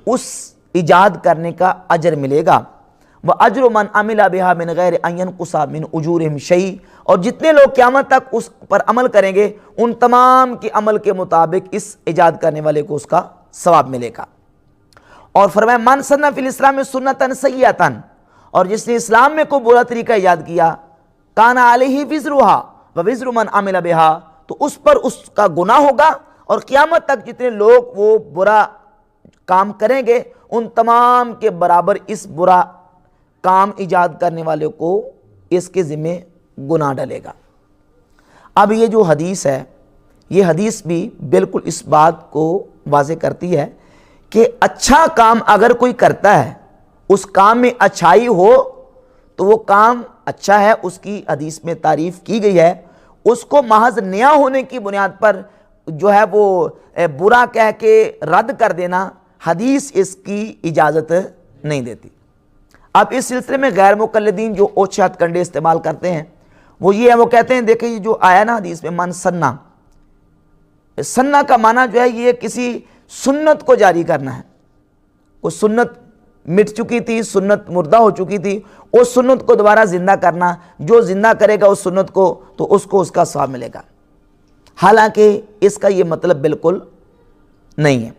اس ایجاد کرنے کا اجر ملے گا۔ وَأَجْرُ مَنْ عَمِلَ بِهَا مِنْ غَيْرِ أَنْ يَنْقُصَ مِنْ أُجُورِهِمْ شَيْءٍ، اور جتنے لوگ قیامت تک اس پر عمل کریں گے ان تمام کے عمل کے مطابق اس ایجاد کرنے والے کو اس کا ثواب ملے گا۔ اور فرمایا مَنْ سَنَّ فِي الْإِسْلَامِ سُنَّةً سَيِّئَةً، اور جس نے اسلام میں کوئی برا طریقہ ایجاد کیا، كَانَ عَلَيْهِ وِزْرُهَا وَوِزْرُ مَنْ عَمِلَ بِهَا، تو اس پر اس کا گناہ ہوگا، اور قیامت تک جتنے لوگ وہ برا کام کریں گے ان تمام کے برابر اس برا کام ایجاد کرنے والے کو اس کے ذمہ گناہ ڈلے گا۔ اب یہ جو حدیث ہے، یہ حدیث بھی بالکل اس بات کو واضح کرتی ہے کہ اچھا کام اگر کوئی کرتا ہے، اس کام میں اچھائی ہو تو وہ کام اچھا ہے، اس کی حدیث میں تعریف کی گئی ہے۔ اس کو محض نیا ہونے کی بنیاد پر جو ہے وہ برا کہہ کے رد کر دینا، حدیث اس کی اجازت نہیں دیتی۔ اب اس سلسلے میں غیر مقلدین جو اوچھے ہتھ کنڈے استعمال کرتے ہیں وہ یہ ہے، وہ کہتے ہیں دیکھیں یہ جو آیا نا حدیث میں من سنہ، سنہ کا معنی جو ہے یہ کسی سنت کو جاری کرنا ہے۔ وہ سنت مٹ چکی تھی، سنت مردہ ہو چکی تھی، اس سنت کو دوبارہ زندہ کرنا، جو زندہ کرے گا اس سنت کو تو اس کو اس کا ثواب ملے گا۔ حالانکہ اس کا یہ مطلب بالکل نہیں ہے۔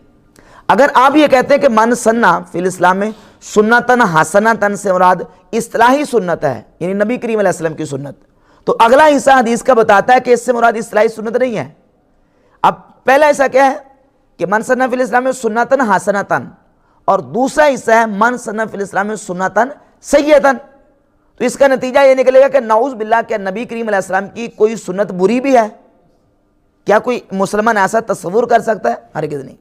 اگر آپ یہ کہتے ہیں کہ من سنہ فی الاسلام میں سنتن حسنتن سے مراد اصطلاحی سنت ہے، یعنی نبی کریم علیہ السلام کی سنت، تو اگلا حصہ حدیث کا بتاتا ہے کہ اس سے مراد اصطلاحی سنت نہیں ہے۔ اب پہلا حصہ کیا ہے کہ من سنہ فی الاسلام میں سنتن حسنتن، اور دوسرا حصہ ہے من سنہ فی الاسلام میں سنتن سیئتن۔ تو اس کا نتیجہ یہ نکلے گا کہ نعوذ باللہ کیا نبی کریم علیہ السلام کی کوئی سنت بری بھی ہے؟ کیا کوئی مسلمان ایسا تصور کر سکتا ہے؟ ہرگز نہیں۔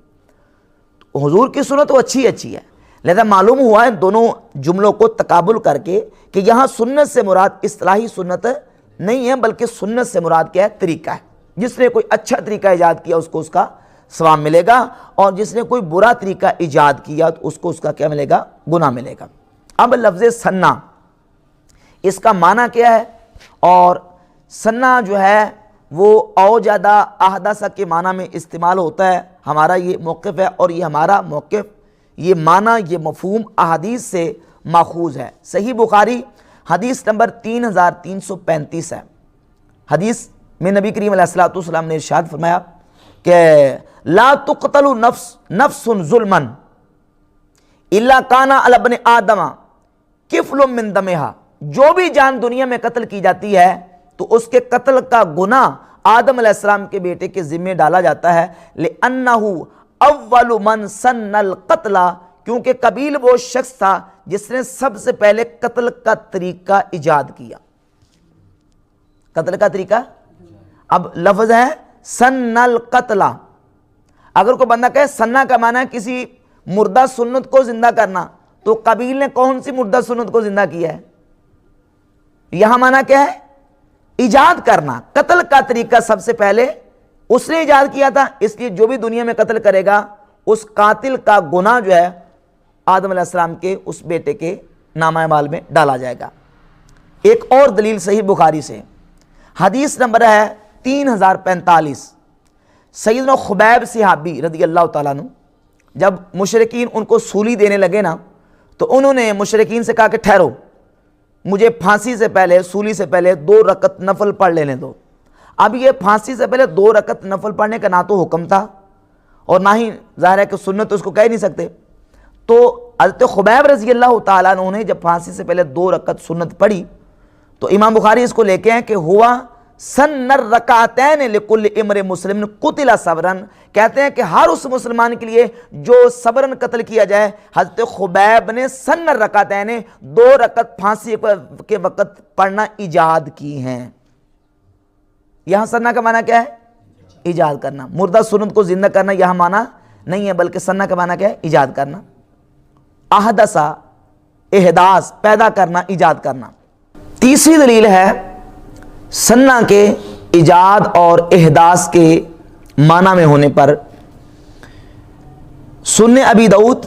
حضور کی سنت تو اچھی ہے، لہذا معلوم ہوا ہے دونوں جملوں کو تقابل کر کے کہ یہاں سنت سے مراد اصطلاحی سنت نہیں ہے، بلکہ سنت سے مراد کیا ہے؟ طریقہ ہے۔ جس نے کوئی اچھا طریقہ ایجاد کیا اس کو اس کا ثواب ملے گا، اور جس نے کوئی برا طریقہ ایجاد کیا تو اس کو اس کا کیا ملے گا؟ گناہ ملے گا۔ اب لفظ سنہ اس کا معنی کیا ہے؟ اور سنہ جو ہے وہ اوجدہ احدث کے معنی میں استعمال ہوتا ہے۔ ہمارا یہ موقف ہے، اور یہ ہمارا موقف، یہ معنی، یہ مفہوم احادیث سے ماخوذ ہے۔ صحیح بخاری حدیث نمبر 3335 ہے۔ حدیث میں نبی کریم علیہ الصلوۃ والسلام نے ارشاد فرمایا کہ لا تقتل نفس ظلما الا کان علی ابن آدم کفل من دمہا، جو بھی جان دنیا میں قتل کی جاتی ہے تو اس کے قتل کا گناہ آدم علیہ السلام کے بیٹے کے ذمہ ڈالا جاتا ہے، لأنہ اول من سن القتل، کیونکہ قبیل وہ شخص تھا جس نے سب سے پہلے قتل کا طریقہ ایجاد کیا. قتل کا طریقہ، اب لفظ ہے سن القتل. اگر کوئی بندہ کہے سنہ کا معنی ہے کسی مردہ سنت کو زندہ کرنا، تو قبیل نے کون سی مردہ سنت کو زندہ کیا ہے؟ یہاں معنی کیا ہے؟ ایجاد کرنا. قتل کا طریقہ سب سے پہلے اس نے ایجاد کیا تھا، اس لیے جو بھی دنیا میں قتل کرے گا اس قاتل کا گناہ جو ہے آدم علیہ السلام کے اس بیٹے کے نامہ اعمال میں ڈالا جائے گا. ایک اور دلیل صحیح بخاری سے، حدیث نمبر ہے 3045. سیدنا خبیب صحابی رضی اللہ تعالیٰ عنہ جب مشرکین ان کو سولی دینے لگے نا، تو انہوں نے مشرکین سے کہا کہ ٹھہرو، مجھے پھانسی سے پہلے، سولی سے پہلے 2 رکعت نفل پڑھ لینے دو. اب یہ پھانسی سے پہلے 2 رکعت نفل پڑھنے کا نہ تو حکم تھا اور نہ ہی ظاہر ہے کہ سنت تو اس کو کہہ نہیں سکتے. تو حضرت خبیب رضی اللہ تعالیٰ عنہ نے جب پھانسی سے پہلے 2 رکعت سنت پڑھی تو امام بخاری اس کو لے کے ہیں کہ ہوا سن الرکعتین لکل امر مسلم قتل صبرن، کہتے ہیں کہ ہر اس مسلمان کے لیے جو صبرن قتل کیا جائے، حضرت خبیب نے سن الرکعتین 2 رکعت پھانسی کے وقت پڑھنا ایجاد کی ہیں. یہاں سنہ کا معنی کیا ہے؟ ایجاد کرنا. مردہ سنت کو زندہ کرنا یہاں معنی نہیں ہے، بلکہ سنہ کا معنی کیا ہے؟ ایجاد کرنا. احدثا، احداث، پیدا کرنا، ایجاد کرنا. تیسری دلیل ہے سنہ کے ایجاد اور احداث کے معنی میں ہونے پر. سنن ابی داؤد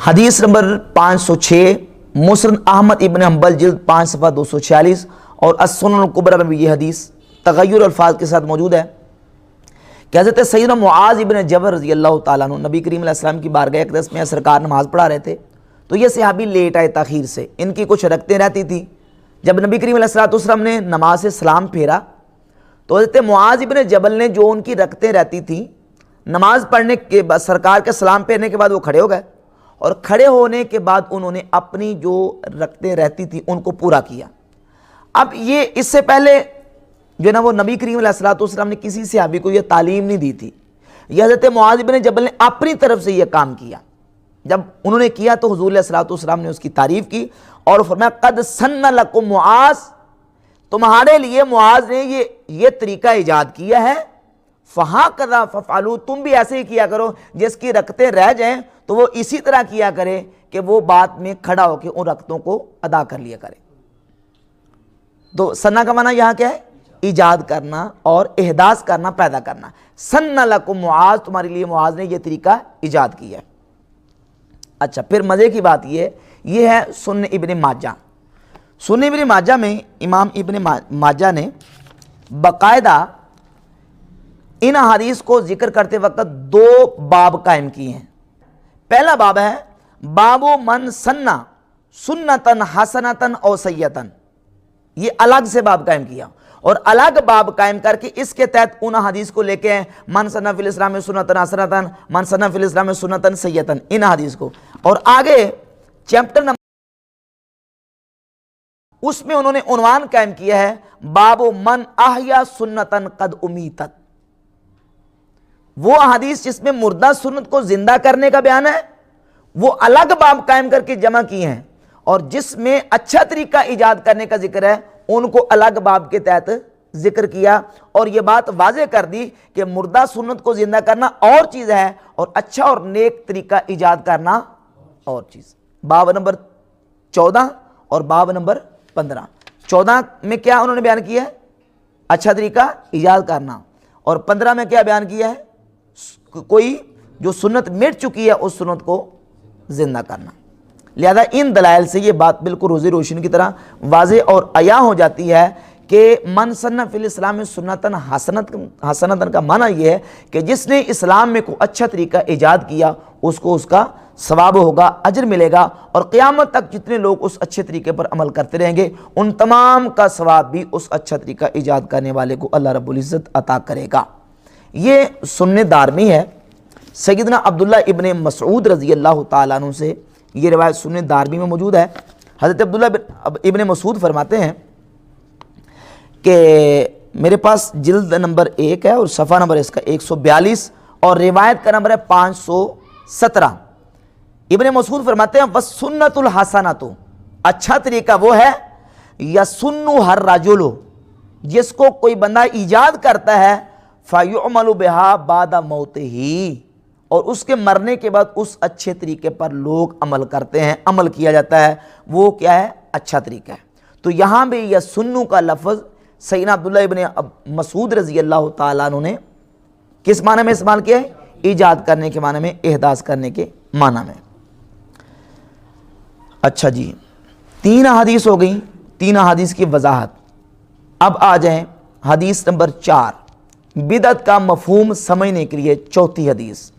حدیث نمبر 506، مسند احمد ابن حنبل جلد 5 صفحہ 246 اور السنن الکبری میں بھی یہ حدیث تغیر الفاظ کے ساتھ موجود ہے کہ حضرت سیدنا معاذ ابن جبل رضی اللہ تعالیٰ عنہ نبی کریم علیہ السلام کی بارگاہ اقدس میں سرکار نماز پڑھا رہے تھے. تو یہ صحابی لیٹ آئے تاخیر سے، ان کی کچھ رکعتیں رہتی تھی. جب نبی کریم علیہ السلام نے نماز سے سلام پھیرا تو حضرت معاذ ابن جبل نے جو ان کی رکعتیں رہتی تھیں، نماز پڑھنے کے بعد سرکار کے سلام پھیرنے کے بعد وہ کھڑے ہو گئے، اور کھڑے ہونے کے بعد انہوں نے اپنی جو رکعتیں رہتی تھیں ان کو پورا کیا. اب یہ اس سے پہلے جو نا وہ نبی کریم علیہ السلام نے کسی صحابی کو یہ تعلیم نہیں دی تھی. یہ حضرت معاذ بن جبل نے اپنی طرف سے یہ کام کیا. جب انہوں نے کیا تو حضور علیہ السلام نے اس کی تعریف کی اور فرمایا قد سن لکم معاذ، تمہارے لیے معاذ نے یہ طریقہ ایجاد کیا ہے. فہاکذا فافعلوا، تم بھی ایسے ہی کیا کرو. جس کی رکعتیں رہ جائیں تو وہ اسی طرح کیا کرے کہ وہ بعد میں کھڑا ہو کے ان رکعتوں کو ادا کر لیا کرے. تو سنہ کا معنی یہاں کیا ہے؟ ایجاد کرنا اور احداث کرنا، پیدا کرنا. سن لکم معاذ، تمہارے لیے معاذ نے یہ طریقہ ایجاد کیا ہے. اچھا، پھر مزے کی بات یہ ہے سنن ابن ماجہ. سنن ابن ماجہ میں امام ابن ماجہ نے باقاعدہ ان حدیث کو ذکر کرتے وقت 2 باب قائم کیے ہیں. پہلا باب ہے باب من سنہ سنتن حسنتن او سیئتن، یہ الگ سے باب قائم کیا، اور الگ باب قائم کر کے اس کے تحت ان حدیث کو لے کے ہیں من سنہ فی الاسلام سنتن حسنتن، من سنہ فی الاسلام سنتن سیئتن، ان حدیث کو. اور آگے چیپٹر نمبر اس میں انہوں نے عنوان قائم کیا ہے باب من احیا سنتن قد امیتت. وہ حدیث جس میں مردہ سنت کو زندہ کرنے کا بیان ہے وہ الگ باب قائم کر کے جمع کیے ہیں، اور جس میں اچھا طریقہ ایجاد کرنے کا ذکر ہے ان کو الگ باب کے تحت ذکر کیا. اور یہ بات واضح کر دی کہ مردہ سنت کو زندہ کرنا اور چیز ہے اور اچھا اور نیک طریقہ ایجاد کرنا اور چیز. باب نمبر 14 اور باب نمبر 15. 14 میں کیا انہوں نے بیان کیا ہے؟ اچھا طریقہ ایجاد کرنا. اور 15 میں کیا بیان کیا ہے؟ کوئی جو سنت مٹ چکی ہے اس سنت کو زندہ کرنا. لہذا ان دلائل سے یہ بات بالکل روزی روشنی کی طرح واضح اور عیاں ہو جاتی ہے کہ من سنہ فی الاسلام سنتن حسنتن کا معنی یہ ہے کہ جس نے اسلام میں کوئی اچھا طریقہ ایجاد کیا اس کو اس کا ثواب ہوگا، اجر ملے گا، اور قیامت تک جتنے لوگ اس اچھے طریقے پر عمل کرتے رہیں گے ان تمام کا ثواب بھی اس اچھا طریقہ ایجاد کرنے والے کو اللہ رب العزت عطا کرے گا. یہ سنن دارمی ہے. سیدنا عبداللہ ابن مسعود رضی اللہ تعالیٰ عنہ سے یہ روایت سنن دارمی میں موجود ہے. حضرت عبداللہ ابن مسعود فرماتے ہیں کہ میرے پاس جلد نمبر 1 ہے اور صفحہ نمبر اس کا 142 اور روایت کا نمبر ہے 517۔ ابن مسعود فرماتے ہیں بس سنت الحسنۃ، اچھا طریقہ وہ ہے یسن ہر رجل، جس کو کوئی بندہ ایجاد کرتا ہے فیعمل بہا بعد موتہ، اور اس کے مرنے کے بعد اس اچھے طریقے پر لوگ عمل کرتے ہیں، عمل کیا جاتا ہے، وہ کیا ہے؟ اچھا طریقہ ہے۔ تو یہاں بھی یہ سنو کا لفظ سیدنا عبداللہ ابن مسعود رضی اللہ تعالیٰ عنہ نے کس معنی میں استعمال کیا ہے؟ ایجاد کرنے کے معنی میں، احداث کرنے کے معنی میں۔ اچھا جی، 3 احادیث ہو گئیں، 3 احادیث کی وضاحت۔ اب آ جائیں حدیث نمبر 4، بدعت کا مفہوم سمجھنے کے لیے چوتھی حدیث۔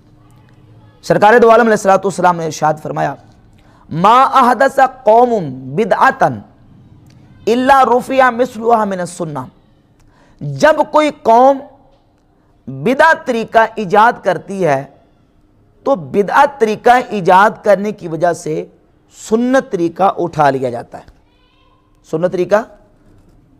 سرکار دو عالم علیہ السلام نے ارشاد فرمایا ما احدث قوم بدعتا الا رفع مثلها من السنہ، جب کوئی قوم بدعت طریقہ ایجاد کرتی ہے تو بدعت طریقہ ایجاد کرنے کی وجہ سے سنت طریقہ اٹھا لیا جاتا ہے۔ سنت طریقہ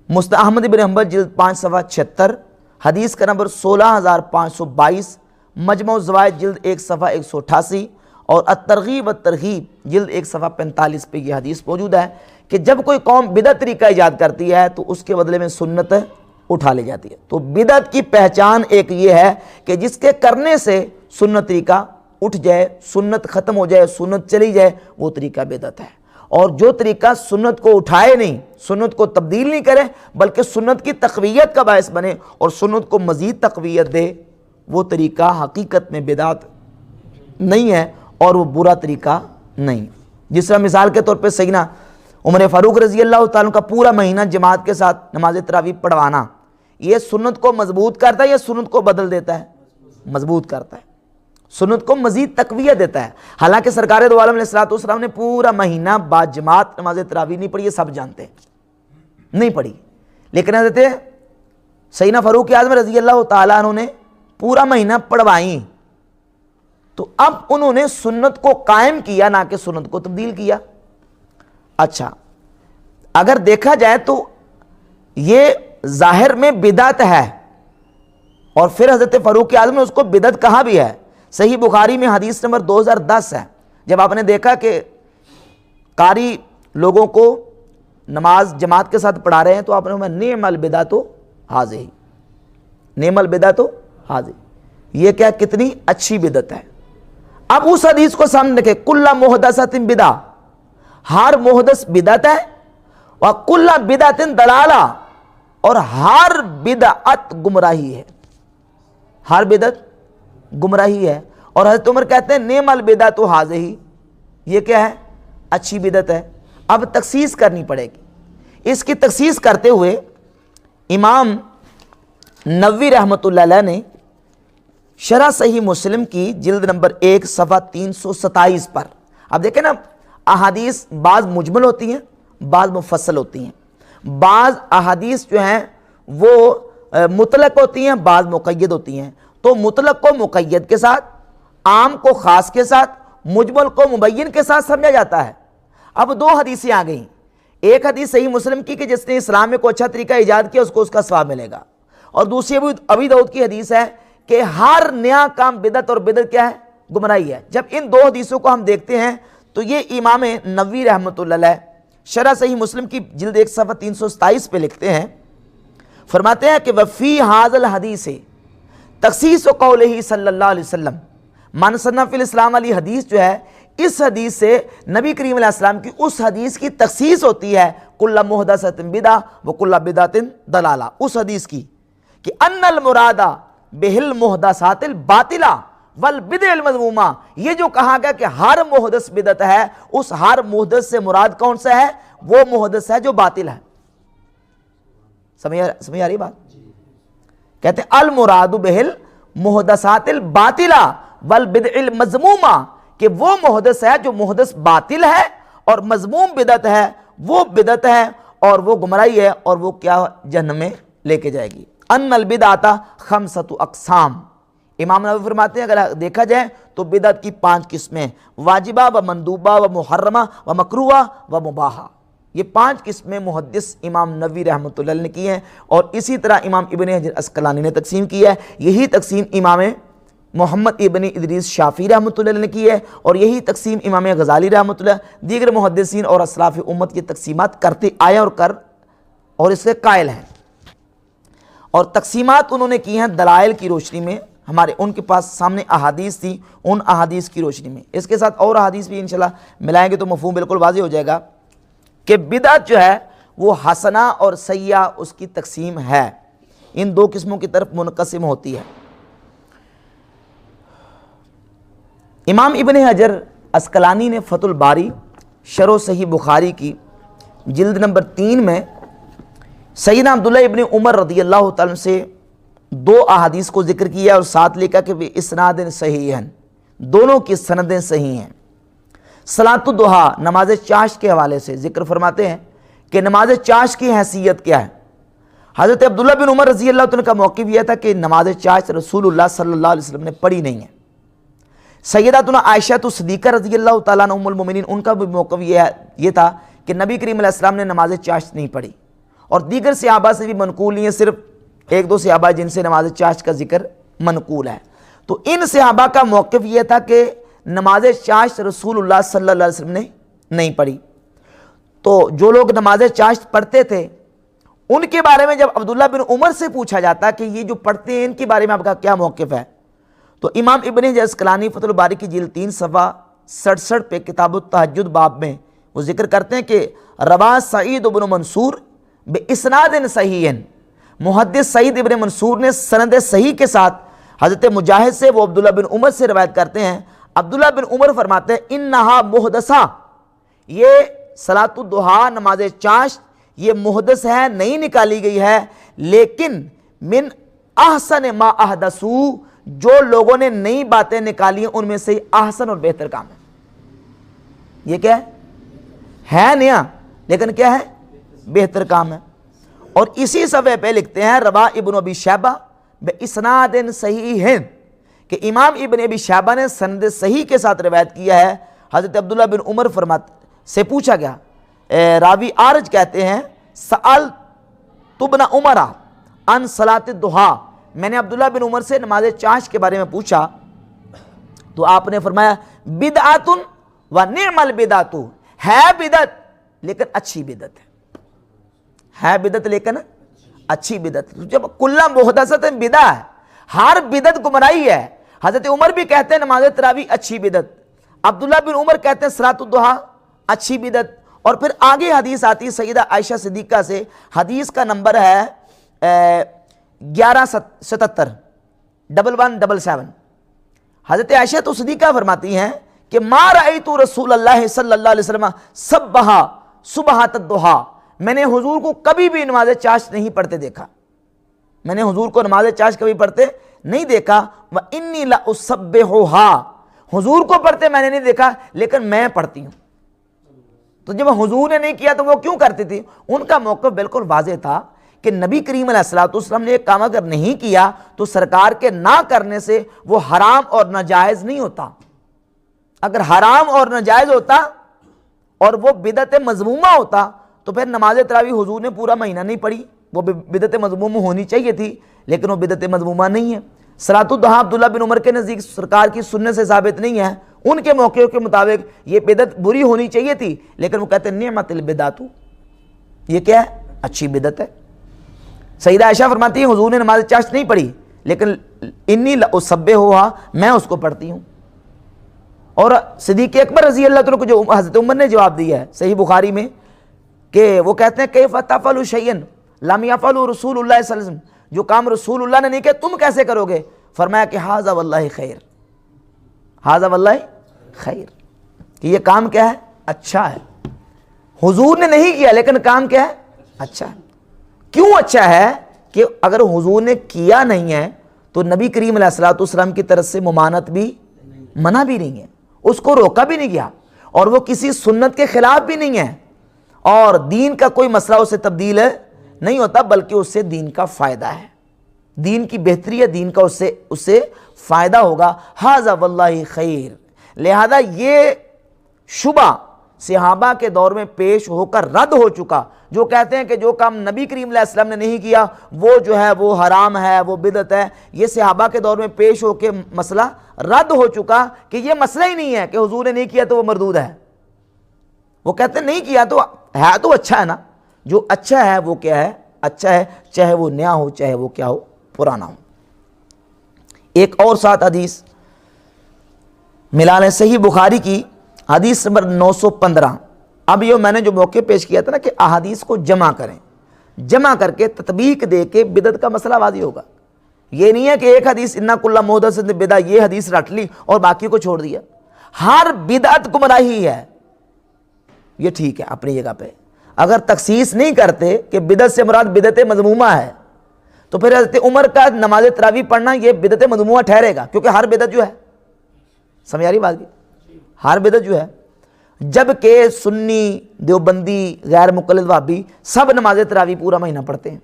مسند احمد بن حنبل جلد 5 صفحہ 76، حدیث کا نمبر 16522، مجمع الزوائد جلد 1 صفحہ 188، اور الترغیب والترہیب جلد 1 صفحہ 45 پہ یہ حدیث موجود ہے کہ جب کوئی قوم بدعت طریقہ ایجاد کرتی ہے تو اس کے بدلے میں سنت اٹھا لی جاتی ہے۔ تو بدعت کی پہچان ایک یہ ہے کہ جس کے کرنے سے سنت طریقہ اٹھ جائے، سنت ختم ہو جائے، سنت چلی جائے، وہ طریقہ بدعت ہے۔ اور جو طریقہ سنت کو اٹھائے نہیں، سنت کو تبدیل نہیں کرے، بلکہ سنت کی تقویت کا باعث بنے اور سنت کو مزید تقویت دے، وہ طریقہ حقیقت میں بدعت نہیں ہے اور وہ برا طریقہ نہیں۔ جس طرح مثال کے طور پہ سیدنا عمر فاروق رضی اللہ تعالیٰ کا پورا مہینہ جماعت کے ساتھ نماز تراویح پڑھوانا، یہ سنت کو مضبوط کرتا ہے یا سنت کو بدل دیتا ہے؟ مضبوط کرتا ہے، سنت کو مزید تقویت دیتا ہے۔ حالانکہ سرکار دو عالم علیہ السلام نے پورا مہینہ بعد جماعت نماز تراویح نہیں پڑھی، یہ سب جانتے ہیں، نہیں پڑھی، لیکن حضرت سیدنا فاروق اعظم رضی اللہ تعالیٰ عنہ نے پورا مہینہ پڑھوائیں، تو اب انہوں نے سنت کو قائم کیا، نہ کہ سنت کو تبدیل کیا۔ اچھا، اگر دیکھا جائے تو یہ ظاہر میں بدعت ہے، اور پھر حضرت فاروق اعظم نے اس کو بدعت کہا بھی ہے۔ صحیح بخاری میں حدیث نمبر 2010 ہے، جب آپ نے دیکھا کہ قاری لوگوں کو نماز جماعت کے ساتھ پڑھا رہے ہیں تو آپ نے فرمایا نعم البدعۃ ھذہ، نعم البدعۃ ھذہ، یہ کیا کتنی اچھی بدعت ہے۔ اب اس حدیث کو سامنے رکھے، کل محدثۃ بدعہ، ہر محدث بدعت ہے، اور کل بدعۃ ضلالہ، اور ہر بدعت گمراہی ہے، ہر بدعت گمراہی ہے۔ اور حضرت عمر کہتے ہیں نعم البدعۃ ھذہ، یہ کیا ہے؟ اچھی بدعت ہے۔ اب تخصیص کرنی پڑے گی۔ اس کی تخصیص کرتے ہوئے امام نووی رحمۃ اللہ علیہ نے شرح صحیح مسلم کی جلد نمبر 1 صفحہ 327 پر، اب دیکھیں نا، احادیث بعض مجمل ہوتی ہیں، بعض مفصل ہوتی ہیں، بعض احادیث جو ہیں وہ مطلق ہوتی ہیں، بعض مقید ہوتی ہیں۔ تو مطلق کو مقید کے ساتھ، عام کو خاص کے ساتھ، مجمل کو مبین کے ساتھ سمجھا جاتا ہے۔ اب 2 حدیثیں آ گئیں، ایک حدیث صحیح مسلم کی کہ جس نے اسلام میں کوئی اچھا طریقہ ایجاد کیا اس کو اس کا ثواب ملے گا، اور دوسری ابی داؤد کی حدیث ہے کہ ہر نیا کام بدعت، اور بدعت کیا ہے؟ گمراہی ہے۔ جب ان 2 حدیثوں کو ہم دیکھتے ہیں تو یہ امام نووی رحمۃ اللہ علیہ شرح صحیح مسلم کی جلد 1 صفحہ 327 پہ لکھتے ہیں، فرماتے ہیں کہ وفی ھذا الحدیث تخصیص قولہ صلی اللہ علیہ وسلم من سن فی الاسلام والی حدیث جو ہے، اس حدیث سے نبی کریم علیہ السلام کی اس حدیث کی تخصیص ہوتی ہے کل محدثۃ بدعہ وکل بدعۃ ضلالہ، اس حدیث کی کہ ان المراد بہ المحدثات الباطلہ والبدع المذمومہ، یہ جو کہا گیا کہ ہر محدث بدعت ہے، اس ہر محدث سے مراد کون سا ہے؟ وہ محدث ہے جو باطل ہے۔ سمجھ آ رہی بات؟ کہتے ہیں المراد بہ المحدثات الباطلہ والبدع المذمومہ، کہ وہ محدث ہے جو محدث باطل ہے اور مذموم بدعت ہے، وہ بدعت ہے اور وہ گمراہی ہے، اور وہ کیا جہنم میں لے کے جائے گی۔ ان البدعۃ 5 اقسام، امام نووی فرماتے ہیں اگر دیکھا جائے تو بدعت کی 5 قسمیں، واجبہ و مندوبہ و محرمہ و مکروہ و مباحہ، یہ 5 قسمیں محدث امام نووی رحمۃ اللہ نے کی ہیں، اور اسی طرح امام ابن حجر عسقلانی نے تقسیم کی ہے۔ یہی تقسیم امام محمد ابن ادریس شافعی رحمۃ اللہ علیہ نے کی ہے، اور یہی تقسیم امام غزالی رحمۃ اللہ دیگر محدثین اور اسلاف امت کی تقسیمات کرتے آئے اور اس کے قائل ہیں، اور تقسیمات انہوں نے کی ہیں دلائل کی روشنی میں، ان کے پاس سامنے احادیث تھی، ان احادیث کی روشنی میں۔ اس کے ساتھ اور احادیث بھی انشاءاللہ ملائیں گے تو مفہوم بالکل واضح ہو جائے گا کہ بدعت جو ہے وہ حسنہ اور سیئہ اس کی تقسیم ہے، ان دو قسموں کی طرف منقسم ہوتی ہے۔ امام ابن حجر عسقلانی نے فتح الباری شرح صحیح بخاری کی جلد نمبر 3 میں سیدنا عبداللہ ابن عمر رضی اللہ تعالیٰ سے 2 احادیث کو ذکر کیا اور ساتھ لکھا کہ وہ اسناد صحیح ہیں، دونوں کی سندیں صحیح ہیں۔ صلاۃ الضحیٰ نماز چاشت کے حوالے سے ذکر فرماتے ہیں کہ نماز چاشت کی حیثیت کیا ہے۔ حضرت عبداللہ بن عمر رضی اللہ عنہ کا موقف یہ تھا کہ نماز چاشت رسول اللہ صلی اللہ علیہ وسلم نے پڑھی نہیں ہے۔ سیداتنا عائشہ صدیقہ رضی اللہ تعالیٰ عنہ ام المومنین، ان کا بھی موقف یہ تھا کہ نبی کریم علیہ السلام نے نماز چاشت نہیں پڑھی، اور دیگر صحابہ سے بھی منقول نہیں ہے، صرف 1-2 صحابہ جن سے نماز چاشت کا ذکر منقول ہے۔ تو ان صحابہ کا موقف یہ تھا کہ نماز چاشت رسول اللہ صلی اللہ علیہ وسلم نے نہیں پڑھی۔ تو جو لوگ نماز چاشت پڑھتے تھے ان کے بارے میں جب عبداللہ بن عمر سے پوچھا جاتا کہ یہ جو پڑھتے ہیں ان کے بارے میں آپ کا کیا موقف ہے، تو امام ابن حجر عسقلانی فتح الباری کی جلد 3 صفحہ 67 پہ کتاب التہجد باب میں وہ ذکر کرتے ہیں کہ روا سعید بن منصور باسناد صحیح، محدث سعید ابن منصور نے سند صحیح کے ساتھ حضرت مجاہد سے، وہ عبداللہ بن عمر سے روایت کرتے ہیں۔ عبداللہ بن عمر فرماتے ہیں انہا محدثہ، یہ صلاۃ الضحیٰ نماز چاشت یہ محدث ہے، نہیں نکالی گئی ہے، لیکن من احسن ما احدثو، جو لوگوں نے نئی باتیں نکالی ہیں ان میں سے احسن اور بہتر کام ہے۔ یہ کیا ہے نیا، لیکن کیا ہے، بہتر کام ہے۔ اور اسی صفحے پہ لکھتے ہیں روا ابن ابی شیبہ باسناد صحیح، کہ امام ابن ابی شیبہ نے سند صحیح کے ساتھ روایت کیا ہے۔ حضرت عبداللہ بن عمر سے پوچھا گیا، راوی عارج کہتے ہیں سألت ابن عمر عن صلاۃ الضحیٰ، میں نے عبداللہ بن عمر سے نماز چاشت کے بارے میں پوچھا تو آپ نے فرمایا بدعۃ و نعم البدعۃ، ہے بدعت لیکن اچھی بدعت ہے بدعت لیکن اچھی بدعت۔ جب کل محدثۃ بدعہ ہے، ہر بدعت گمراہی ہے۔ حضرت عمر بھی کہتے ہیں نماز تراویح اچھی بدعت، عبداللہ بن عمر کہتے ہیں صلاۃ الضحیٰ اچھی بدعت، اور پھر آگے حدیث آتی ہے سیدہ عائشہ صدیقہ سے، حدیث کا نمبر ہے 1177 1177۔ حضرت عائشہ صدیقہ فرماتی ہیں کہ ما رأیت رسول اللہ صلی اللہ علیہ وسلم سبح صبحۃ الضحیٰ، میں نے حضور کو کبھی بھی نماز چاشت نہیں پڑھتے دیکھا، میں نے حضور کو نماز چاشت کبھی پڑھتے نہیں دیکھا۔ وإنی لأسبحھا، حضور کو پڑھتے میں نے نہیں دیکھا لیکن میں پڑھتی ہوں۔ تو جب حضور نے نہیں کیا تو وہ کیوں کرتی تھی؟ ان کا موقف بالکل واضح تھا کہ نبی کریم علیہ السلام نے ایک کام اگر نہیں کیا تو سرکار کے نہ کرنے سے وہ حرام اور ناجائز نہیں ہوتا۔ اگر حرام اور ناجائز ہوتا اور وہ بدعت مذمومہ ہوتا تو پھر نماز تراویح حضور نے پورا مہینہ نہیں پڑھی، وہ بدعت مذمومہ ہونی چاہیے تھی لیکن وہ بدعت مذمومہ نہیں ہے۔ صلاۃ الضحیٰ عبداللہ بن عمر کے نزدیک سرکار کی سنت سے ثابت نہیں ہے، ان کے موقعوں کے مطابق یہ بدعت بری ہونی چاہیے تھی، لیکن وہ کہتے ہیں نعمت البدعۃ، یہ کیا ہے، اچھی بدعت ہے۔ سیدہ عائشہ فرماتی ہیں حضور نے نماز چاشت نہیں پڑھی لیکن انی لأسبحھا، میں اس کو پڑھتی ہوں۔ اور صدیق اکبر رضی اللہ عنہ کو جو حضرت عمر نے جواب دیا ہے صحیح بخاری میں کہ وہ کہتے ہیں کیف تفعل شیئا لم یفعل رسول اللہ صلی اللہ علیہ وسلم، جو کام رسول اللہ نے نہیں کیا تم کیسے کرو گے؟ فرمایا کہ ھذا واللہ خیر، ھذا واللہ خیر، کہ یہ کام کیا ہے، اچھا ہے۔ حضور نے نہیں کیا لیکن کام کیا ہے، اچھا ہے۔ کیوں اچھا ہے؟ کہ اگر حضور نے کیا نہیں ہے تو نبی کریم علیہ السلام کی طرف سے ممانعت بھی منع بھی نہیں ہے، اس کو روکا بھی نہیں گیا، اور وہ کسی سنت کے خلاف بھی نہیں ہے، اور دین کا کوئی مسئلہ اسے تبدیل نہیں ہوتا بلکہ اس سے دین کا فائدہ ہے، دین کی بہتری ہے، دین کا اس سے فائدہ ہوگا۔ ھذا واللہ خیر، لہذا یہ شبہ صحابہ کے دور میں پیش ہو کر رد ہو چکا، جو کہتے ہیں کہ جو کام نبی کریم علیہ السلام نے نہیں کیا وہ جو ہے وہ حرام ہے، وہ بدعت ہے، یہ صحابہ کے دور میں پیش ہو کے مسئلہ رد ہو چکا کہ یہ مسئلہ ہی نہیں ہے کہ حضور نے نہیں کیا تو وہ مردود ہے۔ وہ کہتے ہیں نہیں کیا تو ہے تو اچھا ہے نا، جو اچھا ہے وہ کیا ہے؟ اچھا ہے، چاہے وہ نیا ہو چاہے وہ کیا ہو، پرانا ہو۔ ایک اور ساتھ حدیث ملا لیں، صحیح بخاری کی حدیث نمبر 915۔ اب یہ میں نے جو موقع پیش کیا تھا نا کہ احادیث کو جمع کریں، جمع کر کے تطبیق دے کے بدعت کا مسئلہ واضح ہوگا۔ یہ نہیں ہے کہ ایک حدیث اِنَّ کُلَّ مُحْدَثَةٍ بِدْعَۃٌ یہ حدیث رٹ لی اور باقی کو چھوڑ دیا۔ ہر بدعت گمراہی ہے، یہ ٹھیک ہے اپنی جگہ پہ۔ اگر تخصیص نہیں کرتے کہ بدعت سے مراد بدعت مذمومہ ہے تو پھر حضرت عمر کا نماز تراویح پڑھنا یہ بدعت مذمومہ ٹھہرے گا، کیونکہ ہر بدعت جو ہے، سمجھ آ رہی بات کی، ہر بدعت جو ہے، جبکہ سنی، دیوبندی، غیر مقلد وہابی سب نماز تراویح پورا مہینہ پڑھتے ہیں،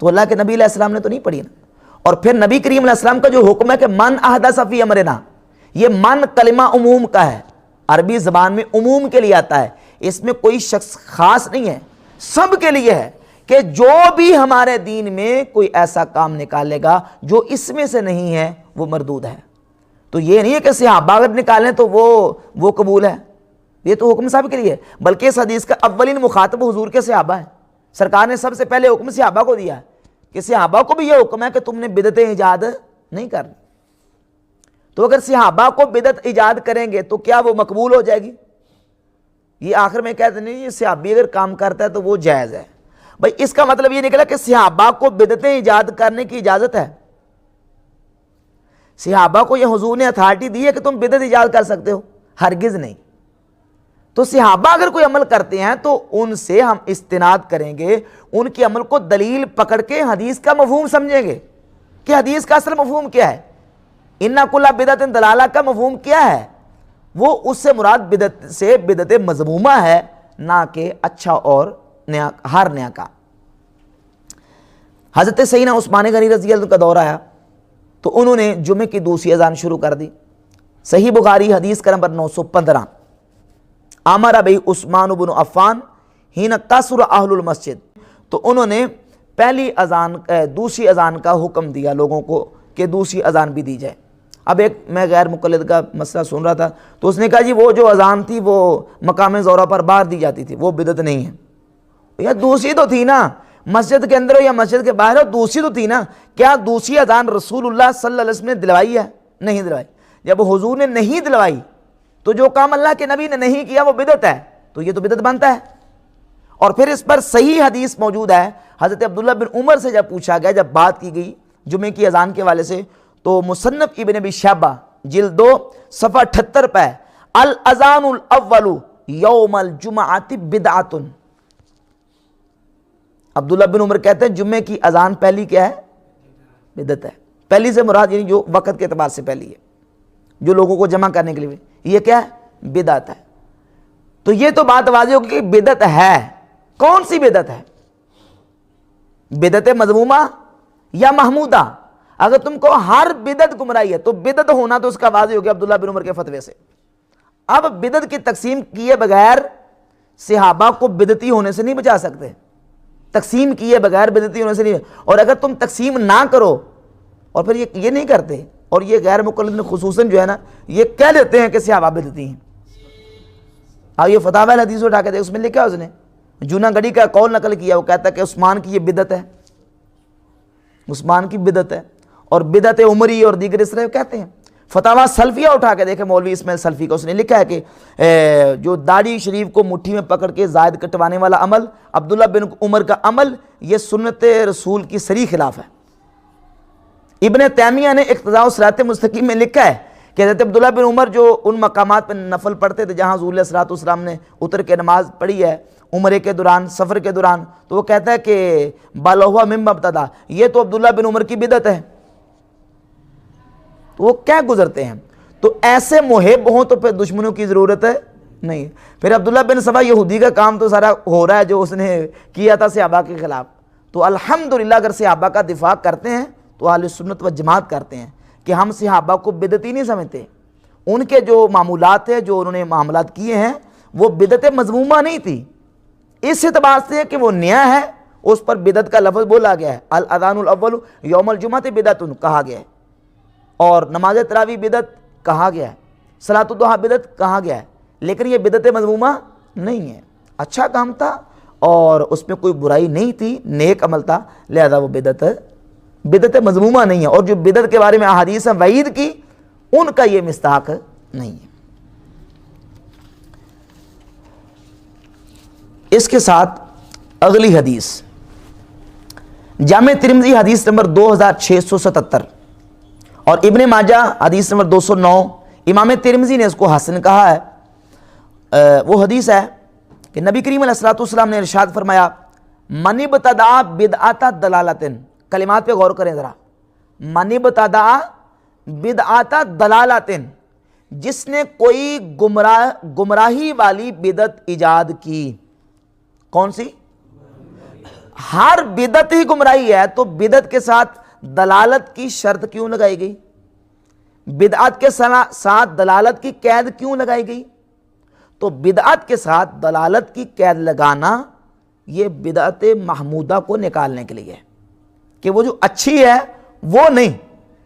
تو اللہ کے نبی علیہ السلام نے تو نہیں پڑھی نا۔ اور پھر نبی کریم علیہ السلام کا جو حکم ہے کہ من احدث فی امرنا، یہ من کلمہ عموم کا ہے، عربی زبان میں عموم کے لیے آتا ہے، اس میں کوئی شخص خاص نہیں ہے، سب کے لیے ہے کہ جو بھی ہمارے دین میں کوئی ایسا کام نکالے گا جو اس میں سے نہیں ہے وہ مردود ہے۔ تو یہ نہیں ہے کہ صحابہ اگر نکالیں تو وہ قبول ہے، یہ تو حکم سب کے لیے ہے، بلکہ اس حدیث کا اولین مخاطب حضور کے صحابہ ہیں۔ سرکار نے سب سے پہلے حکم صحابہ کو دیا ہے کہ صحابہ کو بھی یہ حکم ہے کہ تم نے بدعتیں ایجاد نہیں کرنی۔ تو اگر صحابہ کو بدعت ایجاد کریں گے تو کیا وہ مقبول ہو جائے گی؟ یہ آخر میں کہتے نہیں یہ صحابی اگر کام کرتا ہے تو وہ جائز ہے۔ بھائی اس کا مطلب یہ نکلا کہ صحابہ کو بدعتیں ایجاد کرنے کی اجازت ہے؟ صحابہ کو یہ حضور نے اتھارٹی دی ہے کہ تم بدعت ایجاد کر سکتے ہو؟ ہرگز نہیں۔ تو صحابہ اگر کوئی عمل کرتے ہیں تو ان سے ہم استناد کریں گے، ان کے عمل کو دلیل پکڑ کے حدیث کا مفہوم سمجھیں گے کہ حدیث کا اصل مفہوم کیا ہے۔ اِنَّ کُلَّ بِدْعَةٍ ضَلَالَہ کا مفہوم کیا ہے؟ وہ اس سے مراد بدعت سے بدعت مذمومہ ہے، نہ کہ اچھا اور نیا، ہر نیا کا۔ حضرت سیدنا عثمان غنی رضی اللہ عنہ کا دور آیا تو انہوں نے جمعے کی دوسری اذان شروع کر دی۔ صحیح بخاری حدیث کا نمبر 915۔ امر بی عثمان بن عفان حین کثر اہل المسجد، تو انہوں نے پہلی اذان دوسری اذان کا حکم دیا لوگوں کو کہ دوسری اذان بھی دی جائے۔ اب ایک میں غیر مقلد کا مسئلہ سن رہا تھا تو اس نے کہا جی وہ جو اذان تھی وہ مقام زہرہ پر باہر دی جاتی تھی وہ بدعت نہیں ہے۔ یا دوسری تو تھی نا، مسجد کے اندر ہو یا مسجد کے باہر ہو، دوسری تو تھی نا۔ کیا دوسری اذان رسول اللہ صلی اللہ علیہ وسلم نے دلوائی ہے؟ نہیں دلوائی۔ جب حضور نے نہیں دلوائی تو جو کام اللہ کے نبی نے نہیں کیا وہ بدعت ہے، تو یہ تو بدعت بنتا ہے۔ اور پھر اس پر صحیح حدیث موجود ہے، حضرت عبداللہ بن عمر سے جب پوچھا گیا، جب بات کی گئی جمعے کی اذان کے والے سے، تو مصنف ابن ابی شیبہ جلد 2 صفحہ 78 پہ الاذان الاول یوم الجمعۃ بدعۃ، عبداللہ بن عمر کہتے ہیں جمعے کی اذان پہلی کیا ہے؟ بدعت ہے۔ پہلی سے مراد یعنی جو وقت کے اعتبار سے پہلی ہے، جو لوگوں کو جمع کرنے کے لیے، یہ کیا ہے؟ بدعت ہے۔ تو یہ تو بات واضح ہوگی کہ بدعت ہے۔ کون سی بدعت ہے؟ بدعت مذمومہ یا محمودہ؟ اگر تم کو ہر بدعت گمراہی ہے تو بدعت ہونا تو اس کا واضح ہو گیا عبداللہ بن عمر کے فتوے سے۔ اب بدعت کی تقسیم کیے بغیر صحابہ کو بدعتی ہونے سے نہیں بچا سکتے، تقسیم کیے بغیر بدعتی ہونے سے نہیں۔ اور اگر تم تقسیم نہ کرو اور پھر یہ نہیں کرتے، اور یہ غیر مقلد میں خصوصاً جو ہے نا یہ کہہ دیتے ہیں کہ صحابہ بدعتی ہیں۔ اب یہ فتاوی الحدیث اٹھا کے دے، اس میں لکھا اس نے جونا گڑی کا قول نقل کیا، وہ کہتا ہے کہ عثمان کی یہ بدعت ہے، عثمان کی بدعت ہے، اور بدعت عمری اور دیگر اس طرح کہتے ہیں۔ فتاوی سلفیہ اٹھا کے دیکھیں مولوی اسماعیل سلفی کا، اس نے لکھا ہے کہ جو داڑھی شریف کو مٹھی میں پکڑ کے زائد کٹوانے والا عمل عبداللہ بن عمر کا عمل، یہ سنت رسول کی صریح خلاف ہے۔ ابن تیمیہ نے اقتضاء الصراط مستقیم میں لکھا ہے کہ حضرت عبداللہ بن عمر جو ان مقامات پہ نفل پڑھتے تھے جہاں حضور علیہ الصلوۃ والسلام نے اتر کے نماز پڑھی ہے عمرے کے دوران، سفر کے دوران، تو وہ کہتا ہے کہ بالہوا مما ابتدا، یہ تو عبداللہ بن عمر کی بدعت ہے۔ تو وہ کیا گزرتے ہیں؟ تو ایسے محب ہوں تو پھر دشمنوں کی ضرورت ہے نہیں۔ پھر عبداللہ بن سبا یہودی کا کام تو سارا ہو رہا ہے جو اس نے کیا تھا صحابہ کے خلاف۔ تو الحمدللہ اگر صحابہ کا دفاع کرتے ہیں تو اہل سنت و جماعت کرتے ہیں کہ ہم صحابہ کو بدعتی نہیں سمجھتے، ان کے جو معمولات ہیں، جو انہوں نے معاملات کیے ہیں، وہ بدعت مذمومہ نہیں تھی، اس اعتبار سے کہ وہ نیا ہے اس پر بدعت کا لفظ بولا گیا ہے۔ الاذان الاول یوم الجمعہ بدعت کہا گیا ہے، اور نماز تراویح بدعت کہا گیا ہے، صلاۃ الضحیٰ بدعت کہا گیا ہے، لیکن یہ بدعت مذمومہ نہیں ہے، اچھا کام تھا اور اس میں کوئی برائی نہیں تھی، نیک عمل تھا، لہذا وہ بدعت مذمومہ نہیں ہے، اور جو بدعت کے بارے میں احادیث ہیں وعید کی، ان کا یہ مستحق نہیں ہے۔ اس کے ساتھ اگلی حدیث جامع ترمذی حدیث نمبر 2677 اور ابن ماجہ حدیث نمبر 209، امام ترمذی نے اس کو حسن کہا ہے۔ وہ حدیث ہے کہ نبی کریم علیہ الصلوۃ والسلام نے ارشاد فرمایا، من ابتدع بدعۃ ضلالۃ، کلمات پہ غور کریں ذرا، من ابتدع بدعۃ ضلالۃ، جس نے کوئی گمراہی والی بدعت ایجاد کی۔ کون سی؟ ہر بدعت ہی گمراہی ہے، تو بدعت کے ساتھ دلالت کی شرط کیوں لگائی گئی؟ بدعت کے ساتھ دلالت کی قید کیوں لگائی گئی؟ تو بدعت کے ساتھ دلالت کی قید لگانا یہ بدعت محمودہ کو نکالنے کے لیے ہے، کہ وہ جو اچھی ہے وہ نہیں،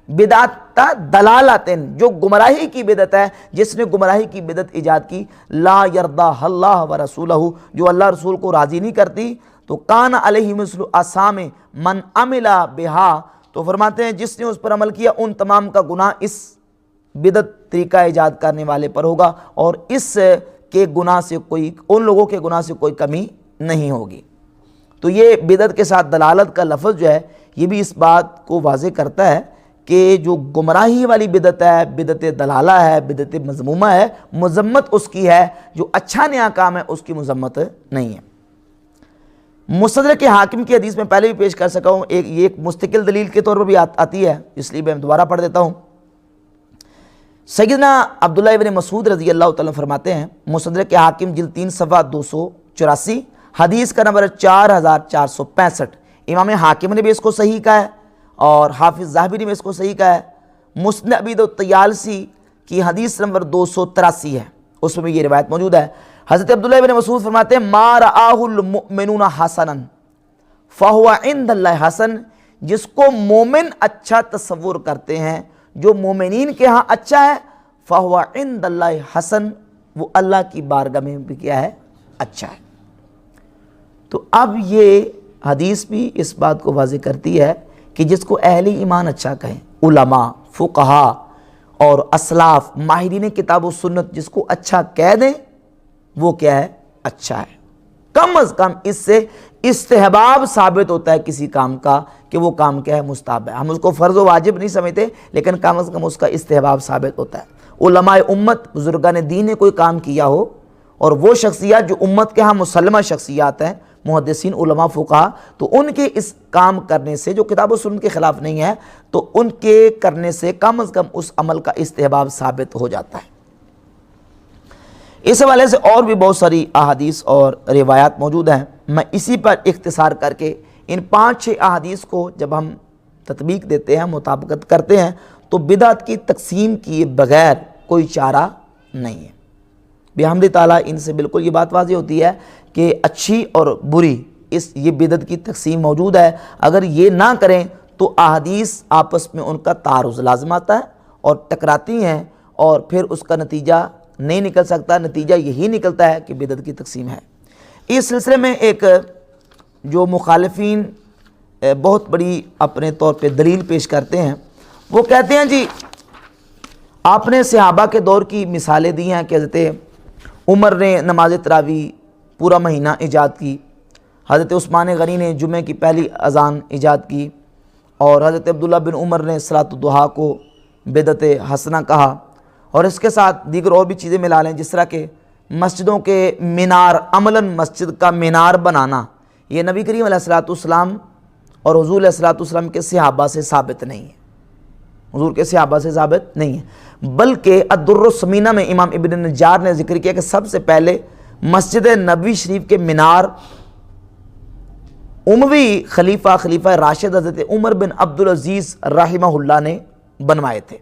بدعت دلالت، جو گمراہی کی بدعت ہے، جس نے گمراہی کی بدعت ایجاد کی، لا یرضا اللہ ورسولہ، جو اللہ رسول کو راضی نہیں کرتی، تو کان علیہ مثل آثام من عمل بہا، تو فرماتے ہیں جس نے اس پر عمل کیا ان تمام کا گناہ اس بدعت طریقہ ایجاد کرنے والے پر ہوگا، اور اس کے گناہ سے ان لوگوں کے گناہ سے کوئی کمی نہیں ہوگی۔ تو یہ بدعت کے ساتھ دلالت کا لفظ جو ہے یہ بھی اس بات کو واضح کرتا ہے کہ جو گمراہی والی بدعت ہے، بدعت دلالہ ہے، بدعت مذمومہ ہے، مذمت اس کی ہے، جو اچھا نیا کام ہے اس کی مذمت نہیں ہے۔ مستدرک حاکم کی حدیث میں پہلے بھی پیش کر سکا ہوں، یہ ایک مستقل دلیل کے طور پر بھی آتی ہے، اس لیے میں دوبارہ پڑھ دیتا ہوں۔ سیدنا عبداللہ ابن مسعود رضی اللہ تعالیٰ فرماتے ہیں، مستدرک حاکم جلد 3 صفحہ 284، حدیث کا نمبر 4465، امام حاکم نے بھی اس کو صحیح کہا ہے اور حافظ ذہبی نے بھی اس کو صحیح کہا ہے۔ مسند ابی الطیالسی کی حدیث نمبر 283 ہے، اس میں بھی یہ روایت موجود ہے۔ حضرت عبداللہ ابن مسعود فرماتے ہیں، ما رآہ المؤمنون حسنا فہو عند اللہ حسن، جس کو مومن اچھا تصور کرتے ہیں، جو مومنین کے ہاں اچھا ہے، فہو عند اللہ حسن، وہ اللہ کی بارگاہ میں بھی کیا ہے؟ اچھا ہے۔ تو اب یہ حدیث بھی اس بات کو واضح کرتی ہے کہ جس کو اہل ایمان اچھا کہیں، علماء، فقہاء اور اسلاف، ماہرین کتاب و سنت جس کو اچھا کہہ دیں، وہ کیا ہے؟ اچھا ہے۔ کم از کم اس سے استحباب ثابت ہوتا ہے کسی کام کا، کہ وہ کام کیا ہے؟ مستحب ہے۔ ہم اس کو فرض و واجب نہیں سمجھتے، لیکن کم از کم اس کا استحباب ثابت ہوتا ہے۔ علماء امت، بزرگان دین نے کوئی کام کیا ہو، اور وہ شخصیات جو امت کے ہاں مسلمہ شخصیات ہیں، محدثین، علماء، فقہاء، تو ان کے اس کام کرنے سے جو کتاب و سنت کے خلاف نہیں ہے، تو ان کے کرنے سے کم از کم اس عمل کا استحباب ثابت ہو جاتا ہے۔ اس حوالے سے اور بھی بہت ساری احادیث اور روایات موجود ہیں، میں اسی پر اختصار کر کے ان 5-6 احادیث کو جب ہم تطبیق دیتے ہیں، مطابقت کرتے ہیں، تو بدعت کی تقسیم کیے بغیر کوئی چارہ نہیں ہے۔ بحمد تعالیٰ ان سے بالکل یہ بات واضح ہوتی ہے کہ اچھی اور بری یہ بدعت کی تقسیم موجود ہے۔ اگر یہ نہ کریں تو احادیث آپس میں ان کا تعارض لازم آتا ہے اور ٹکراتی ہیں، اور پھر اس کا نتیجہ نہیں نکل سکتا، نتیجہ یہی نکلتا ہے کہ بدعت کی تقسیم ہے۔ اس سلسلے میں ایک جو مخالفین بہت بڑی اپنے طور پہ دلیل پیش کرتے ہیں، وہ کہتے ہیں جی آپ نے صحابہ کے دور کی مثالیں دی ہیں کہ حضرت عمر نے نماز تراویح پورا مہینہ ایجاد کی، حضرت عثمان غنی نے جمعہ کی پہلی اذان ایجاد کی، اور حضرت عبداللہ بن عمر نے صلاۃ الضحیٰ کو بدعت حسنہ کہا، اور اس کے ساتھ دیگر اور بھی چیزیں ملا لیں، جس طرح کہ مسجدوں کے مینار، عملاً مسجد کا مینار بنانا، یہ نبی کریم علیہ الصلوۃ والسلام اور حضور علیہ الصلوۃ والسلام کے صحابہ سے ثابت نہیں ہے، حضور کے صحابہ سے ثابت نہیں ہے، بلکہ الدر الثمینہ میں امام ابن نجار نے ذکر کیا کہ سب سے پہلے مسجد نبوی شریف کے مینار اموی خلیفہ راشد حضرت عمر بن عبدالعزیز رحمہ اللہ نے بنوائے تھے،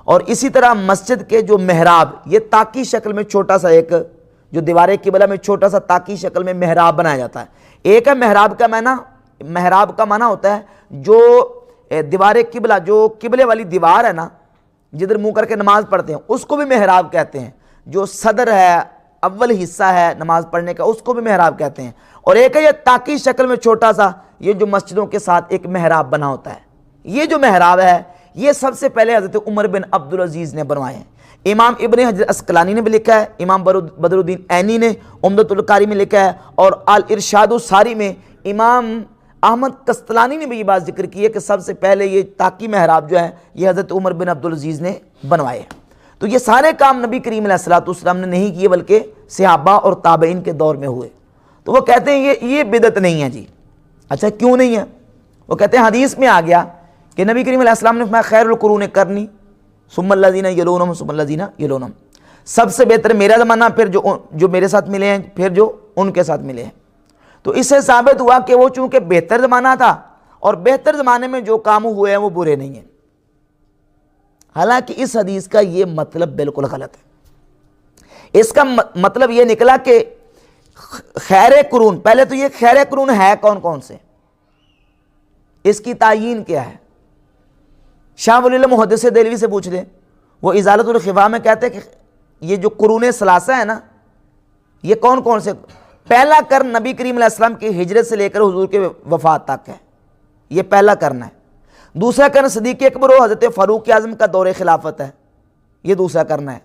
اور اسی طرح مسجد کے جو محراب، یہ تاکی شکل میں چھوٹا سا ایک جو دیوار قبلہ میں چھوٹا سا تاکی شکل میں محراب بنایا جاتا ہے. ایک ہے محراب کا معنی ہوتا ہے جو دیوار قبلہ، جو قبلے والی دیوار ہے نا جدھر منہ کر کے نماز پڑھتے ہیں، اس کو بھی محراب کہتے ہیں. جو صدر ہے، اول حصہ ہے نماز پڑھنے کا، اس کو بھی محراب کہتے ہیں. اور ایک ہے یہ تاکی شکل میں چھوٹا سا، یہ جو مسجدوں کے ساتھ ایک محراب بنا ہوتا ہے. یہ جو محراب ہے یہ سب سے پہلے حضرت عمر بن عبدالعزیز نے بنوائے ہیں. امام ابن حجر اسقلانی نے بھی لکھا ہے، امام بدر الدین عینی نے عمدۃ القاری میں لکھا ہے، اور الارشاد الساری میں امام احمد قسطلانی نے بھی یہ بات ذکر کی ہے کہ سب سے پہلے یہ تاکی محراب جو ہے یہ حضرت عمر بن عبدالعزیز نے بنوائے ہیں. تو یہ سارے کام نبی کریم علیہ الصلوۃ والسلام نے نہیں کیے بلکہ صحابہ اور تابعین کے دور میں ہوئے. تو وہ کہتے ہیں یہ بدعت نہیں ہے جی. اچھا کیوں نہیں ہے؟ وہ کہتے ہیں حدیث میں آ گیا کہ نبی کریم علیہ السلام نے فرمایا خیر القرون قرنی ثم الذین یلونہم ثم الذین یلونہم، سب سے بہتر میرا زمانہ، پھر جو میرے ساتھ ملے ہیں، پھر جو ان کے ساتھ ملے ہیں. تو اس سے ثابت ہوا کہ وہ چونکہ بہتر زمانہ تھا اور بہتر زمانے میں جو کام ہوئے ہیں وہ برے نہیں ہیں. حالانکہ اس حدیث کا یہ مطلب بالکل غلط ہے. اس کا مطلب یہ نکلا کہ خیر قرون، پہلے تو یہ خیر قرون ہے کون کون سے، اس کی تعیین کیا ہے؟ شاہ ولی اللہ محدث دہلوی سے پوچھ لیں، وہ ازالۃ الخفا میں کہتے ہیں کہ یہ جو قرون ثلاثہ ہے نا، یہ کون کون سے؟ پہلا قرن نبی کریم علیہ السلام کی ہجرت سے لے کر حضور کے وفات تک ہے، یہ پہلا قرن ہے. دوسرا قرن صدیق اکبر و حضرت فاروق اعظم کا دور خلافت ہے، یہ دوسرا قرن ہے.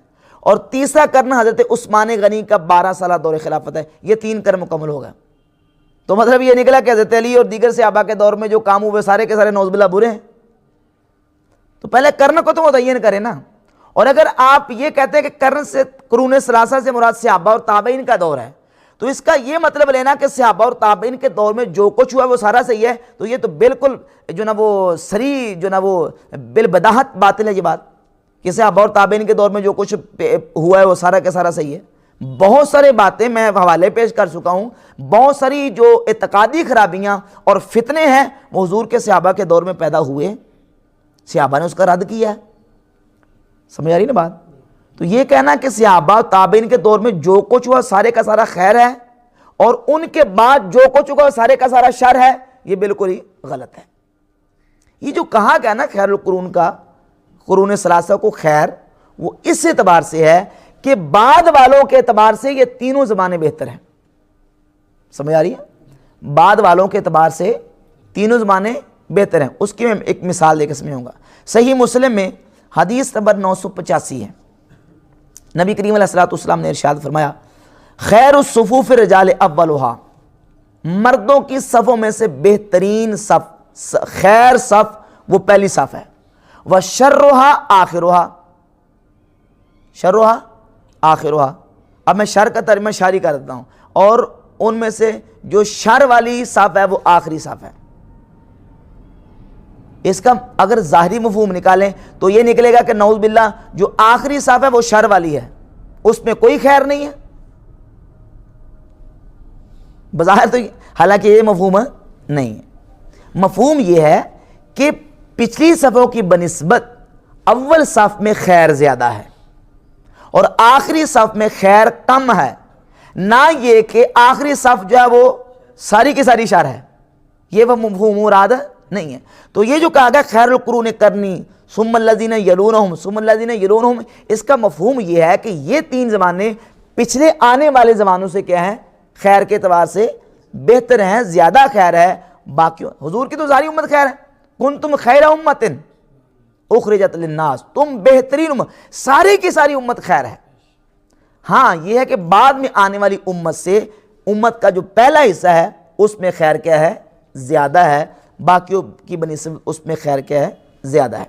اور تیسرا قرن حضرت عثمان غنی کا 12 سالہ دور خلافت ہے. یہ 3 قرن مکمل ہو گئے. تو مطلب یہ نکلا کہ حضرت علی اور دیگر صحابہ کے دور میں جو کام ہوئے سارے کے سارے نعوذ باللہ برے ہیں. تو پہلے قرن کو تو متعین کریں نا. اور اگر آپ یہ کہتے ہیں کہ قرن سے قرون ثلاثہ سے مراد صحابہ اور تابعین کا دور ہے، تو اس کا یہ مطلب لینا کہ صحابہ اور تابعین کے دور میں جو کچھ ہوا وہ سارا صحیح ہے، تو یہ تو بالکل جو نا وہ سری جو نا وہ بالبداہت باطل ہے یہ بات کہ صحابہ اور تابعین کے دور میں جو کچھ ہوا ہے وہ سارا کا سارا صحیح ہے. بہت سارے باتیں میں حوالے پیش کر چکا ہوں، بہت ساری جو اعتقادی خرابیاں اور فتنے ہیں وہ حضور کے صحابہ کے دور میں پیدا ہوئے، صحابہ نے اس کا رد کیا ہے. سمجھ آ رہی نا بات؟ تو یہ کہنا کہ صحابہ و تابعین کے دور میں جو کچھ ہوا سارے کا سارا خیر ہے اور ان کے بعد جو کچھ ہوا سارے کا سارا شر ہے، یہ بالکل ہی غلط ہے. یہ جو کہا گیا نا خیر القرون کا، قرون ثلاثہ کو خیر، وہ اس اعتبار سے ہے کہ بعد والوں کے اعتبار سے یہ تینوں زمانے بہتر ہیں. سمجھ آ رہی ہے؟ بعد والوں کے اعتبار سے تینوں زمانے بہتر ہیں. اس کی میں ایک مثال دے کے سمجھاؤں گا. صحیح مسلم میں حدیث نمبر 985 ہے. نبی کریم علیہ الصلوۃ والسلام نے ارشاد فرمایا خیر الصفوف رجال اولھا، مردوں کی صفوں میں سے بہترین صف، خیر صف وہ پہلی صف ہے. وشرھا آخرھا، شرھا آخرھا. اب میں شر کا ترجمہ شاری کر دیتا ہوں، اور ان میں سے جو شر والی صف ہے وہ آخری صف ہے. اس کا اگر ظاہری مفہوم نکالیں تو یہ نکلے گا کہ نعوذ باللہ جو آخری صف ہے وہ شر والی ہے، اس میں کوئی خیر نہیں ہے بظاہر. تو حالانکہ یہ مفہوم نہیں ہے. مفہوم یہ ہے کہ پچھلی صفوں کی بنسبت اول صف میں خیر زیادہ ہے اور آخری صف میں خیر کم ہے، نہ یہ کہ آخری صف جو ہے وہ ساری کی ساری شر ہے. یہ وہ مفہوم مراد نہیں ہے. تو یہ جو کہا گیا خیر القرون قرنی ثم الذین یلونہم ثم الذین یلونہم، اس کا مفہوم یہ ہے کہ یہ 3 زمانے پچھلے آنے والے زمانوں سے کیا ہیں؟ خیر کے اعتبار سے بہتر ہیں، زیادہ خیر ہے. باقی حضور کی تو ساری امت خیر ہے. کنتم خیر امت اخرجت للناس، تم بہترین امت، ساری کی ساری امت خیر ہے. ہاں یہ ہے کہ بعد میں آنے والی امت سے امت کا جو پہلا حصہ ہے اس میں خیر کیا ہے؟ زیادہ ہے. باقیوں کی بنسبت اس میں خیر کیا ہے؟ زیادہ ہے.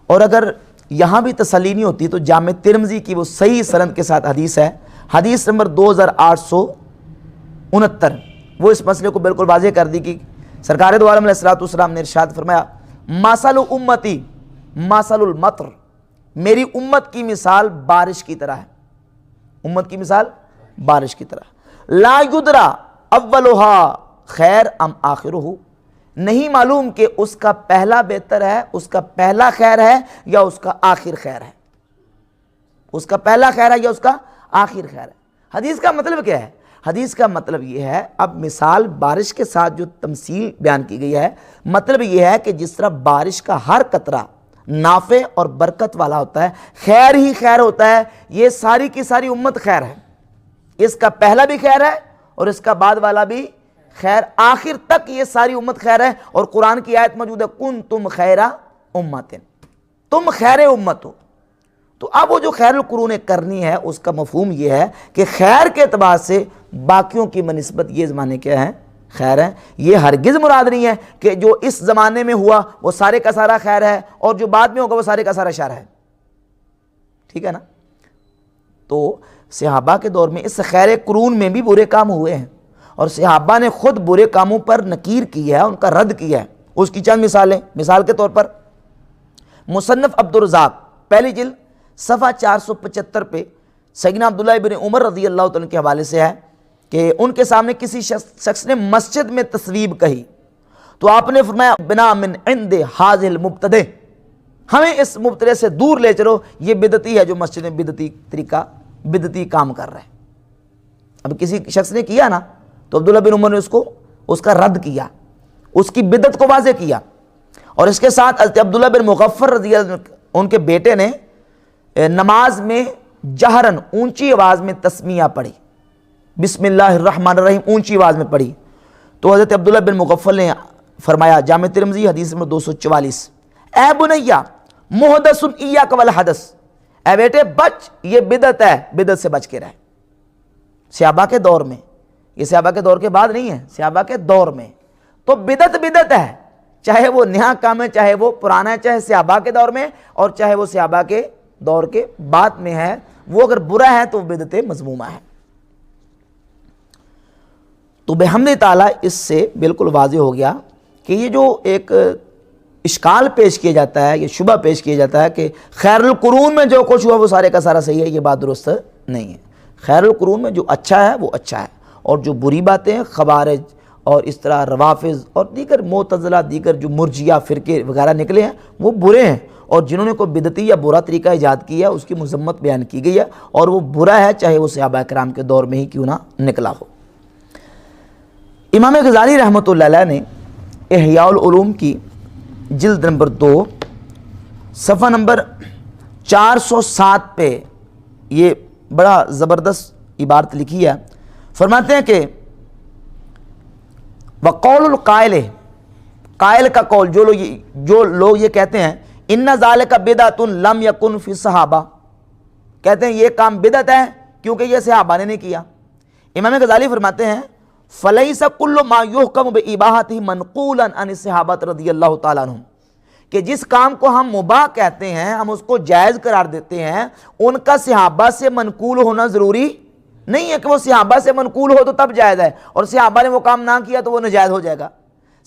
اور اگر یہاں بھی تسلی نہیں ہوتی تو جامع ترمذی کی وہ صحیح سند کے ساتھ حدیث ہے، حدیث نمبر 2869، وہ اس مسئلے کو بالکل واضح کر دی کہ سرکار دو عالم علیہ الصلوۃ والسلام نے ارشاد فرمایا مثل امتی مثل المطر، میری امت کی مثال بارش کی طرح ہے. امت کی مثال بارش کی طرح. لا یدرا اولھا خیر ام آخرہ، نہیں معلوم کہ اس کا پہلا بہتر ہے، اس کا پہلا خیر ہے یا اس کا آخر خیر ہے، اس کا پہلا خیر ہے یا اس کا آخر خیر ہے۔ حدیث کا مطلب کیا ہے؟ حدیث کا مطلب یہ ہے، اب مثال بارش کے ساتھ جو تمثیل بیان کی گئی ہے، مطلب یہ ہے کہ جس طرح بارش کا ہر قطرہ نافع اور برکت والا ہوتا ہے، خیر ہی خیر ہوتا ہے، یہ ساری کی ساری امت خیر ہے، اس کا پہلا بھی خیر ہے اور اس کا بعد والا بھی خیر، آخر تک یہ ساری امت خیر ہے۔ اور قرآن کی آیت موجود ہے، کنتم خیر امت، تم خیر امت ہو۔ تو اب وہ جو خیر القرون کرنی ہے، اس کا مفہوم یہ ہے کہ خیر کے اعتبار سے باقیوں کی بنسبت یہ زمانے کیا ہیں؟ خیر ہے۔ یہ ہرگز مراد نہیں ہے کہ جو اس زمانے میں ہوا وہ سارے کا سارا خیر ہے اور جو بعد میں ہوگا وہ سارے کا سارا شر ہے، ٹھیک ہے نا؟ تو صحابہ کے دور میں اس خیر قرون میں بھی برے کام ہوئے ہیں اور صحابہ نے خود برے کاموں پر نکیر کی ہے، ان کا رد کیا ہے۔ اس کی چند مثالیں، مثال کے طور پر مصنف عبدالرزاق پہلی جلد صفحہ 475 پہ سیدنا عبداللہ ابن عمر رضی اللہ تعالیٰ کے حوالے سے ہے کہ ان کے سامنے کسی شخص نے مسجد میں تصویب کہی تو آپ نے فرمایا، بنا من عند حاذ المبتدع، ہمیں اس مبتدع سے دور لے چلو، یہ بدعتی ہے جو مسجد میں بدعتی طریقہ بدعتی کام کر رہا ہے۔ اب کسی شخص نے کیا نا تو عبداللہ بن عمر نے اس کا رد کیا، اس کی بدعت کو واضح کیا، اور اس کے ساتھ حضرت عبداللہ بن مغفر رضی اللہ عنہ ان کے بیٹے نے نماز میں جہرن اونچی آواز میں تسمیہ پڑھی، بسم اللہ الرحمن الرحیم اونچی آواز میں پڑھی، تو حضرت عبداللہ بن مغفل نے فرمایا، جامع ترمذی حدیث نمبر 244، اے بنیہ محدث ایاک والحدث، اے بیٹے بچ، یہ بدعت ہے، بدعت سے بچ کے رہے۔ صحابہ کے دور میں، یہ صحابہ کے دور کے بعد نہیں ہے، صحابہ کے دور میں تو بدعت ہے، چاہے وہ نیا کام ہے، چاہے وہ پرانا ہے، چاہے صحابہ کے دور میں اور چاہے وہ صحابہ کے دور کے بعد میں ہے، وہ اگر برا ہے تو بدعت مذمومہ ہے۔ تو بحمد تعالیٰ اس سے بالکل واضح ہو گیا کہ یہ جو ایک اشکال پیش کیا جاتا ہے، یہ شبہ پیش کیا جاتا ہے کہ خیر القرون میں جو کچھ ہوا وہ سارے کا سارا صحیح ہے، یہ بات درست نہیں ہے۔ خیر القرون میں جو اچھا ہے وہ اچھا ہے، اور جو بری باتیں ہیں، خوارج اور اس طرح روافظ اور دیگر معتزلہ، دیگر جو مرجیہ فرقے وغیرہ نکلے ہیں وہ برے ہیں، اور جنہوں نے کوئی بدعتی یا برا طریقہ ایجاد کیا اس کی مذمت بیان کی گئی ہے، اور وہ برا ہے چاہے وہ صحابہ کرام کے دور میں ہی کیوں نہ نکلا ہو۔ امام غزالی رحمۃ اللہ علیہ نے احیاء العلوم کی جلد نمبر 2 صفحہ نمبر 407 پہ یہ بڑا زبردست عبارت لکھی ہے، فرماتے ہیں کہ وقول القائل، قائل کا قول، جو لوگ یہ کہتے ہیں ان ذالک بدعۃ لم یکن فی الصحابہ، کہتے ہیں یہ کام بدعت ہے کیونکہ یہ صحابہ نے نہیں کیا۔ امام غزالی فرماتے ہیں فلیس کل ما یحکم باباحتہ منقولا عن الصحابہ رضی اللہ تعالیٰ عنہم، کہ جس کام کو ہم مباح کہتے ہیں، ہم اس کو جائز قرار دیتے ہیں، ان کا صحابہ سے منقول ہونا ضروری نہیں ہے کہ وہ صحابہ سے منقول ہو تو تب جائز ہے، اور صحابہ نے وہ کام نہ کیا تو وہ ناجائز ہو جائے گا۔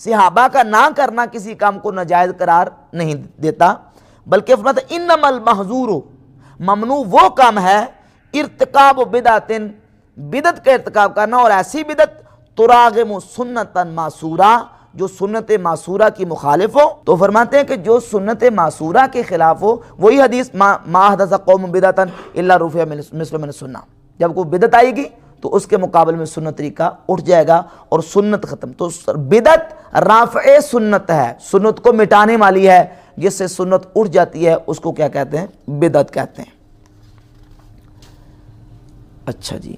صحابہ کا نہ کرنا کسی کام کو ناجائز قرار نہیں دیتا، بلکہ فرماتا ہے انما المحظور، ممنوع وہ کام ہے ارتکاب بدعت، بدعت کا ارتکاب کرنا، اور ایسی بدعت تراغم سنتا معصورہ، جو سنت معصورہ کی مخالف ہو۔ تو فرماتے ہیں کہ جو سنت معصورہ کے خلاف ہو، وہی حدیث ما حدث قوم بدعتا الا رفع مثل من السنہ، جب کوئی بدعت آئے گی تو اس کے مقابل میں سنت طریقہ اٹھ جائے گا اور سنت ختم۔ تو بدعت رافع سنت ہے، سنت کو مٹانے والی ہے، جس سے سنت اٹھ جاتی ہے اس کو کیا کہتے ہیں؟ بدعت کہتے ہیں۔ اچھا جی،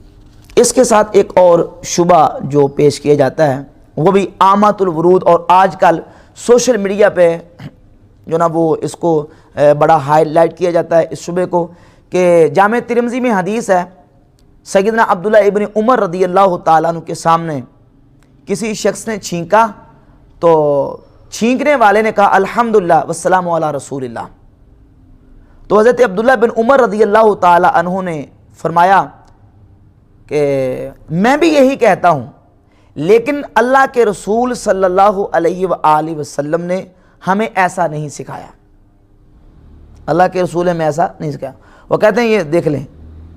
اس کے ساتھ ایک اور شبہ جو پیش کیا جاتا ہے وہ بھی عامۃ الورود، اور آج کل سوشل میڈیا پہ جو نا وہ اس کو بڑا ہائی لائٹ کیا جاتا ہے اس شبے کو، کہ جامع ترمذی میں حدیث ہے سیدنا عبداللہ ابن عمر رضی اللہ تعالیٰ عنہ کے سامنے کسی شخص نے چھینکا تو چھینکنے والے نے کہا الحمدللہ والسلام علی رسول اللہ، تو حضرت عبداللہ بن عمر رضی اللہ تعالیٰ عنہ نے فرمایا کہ میں بھی یہی کہتا ہوں، لیکن اللہ کے رسول صلی اللہ علیہ وآلہ وسلم نے ہمیں ایسا نہیں سکھایا، اللہ کے رسول نے ہمیں ایسا نہیں سکھایا۔ وہ کہتے ہیں یہ دیکھ لیں،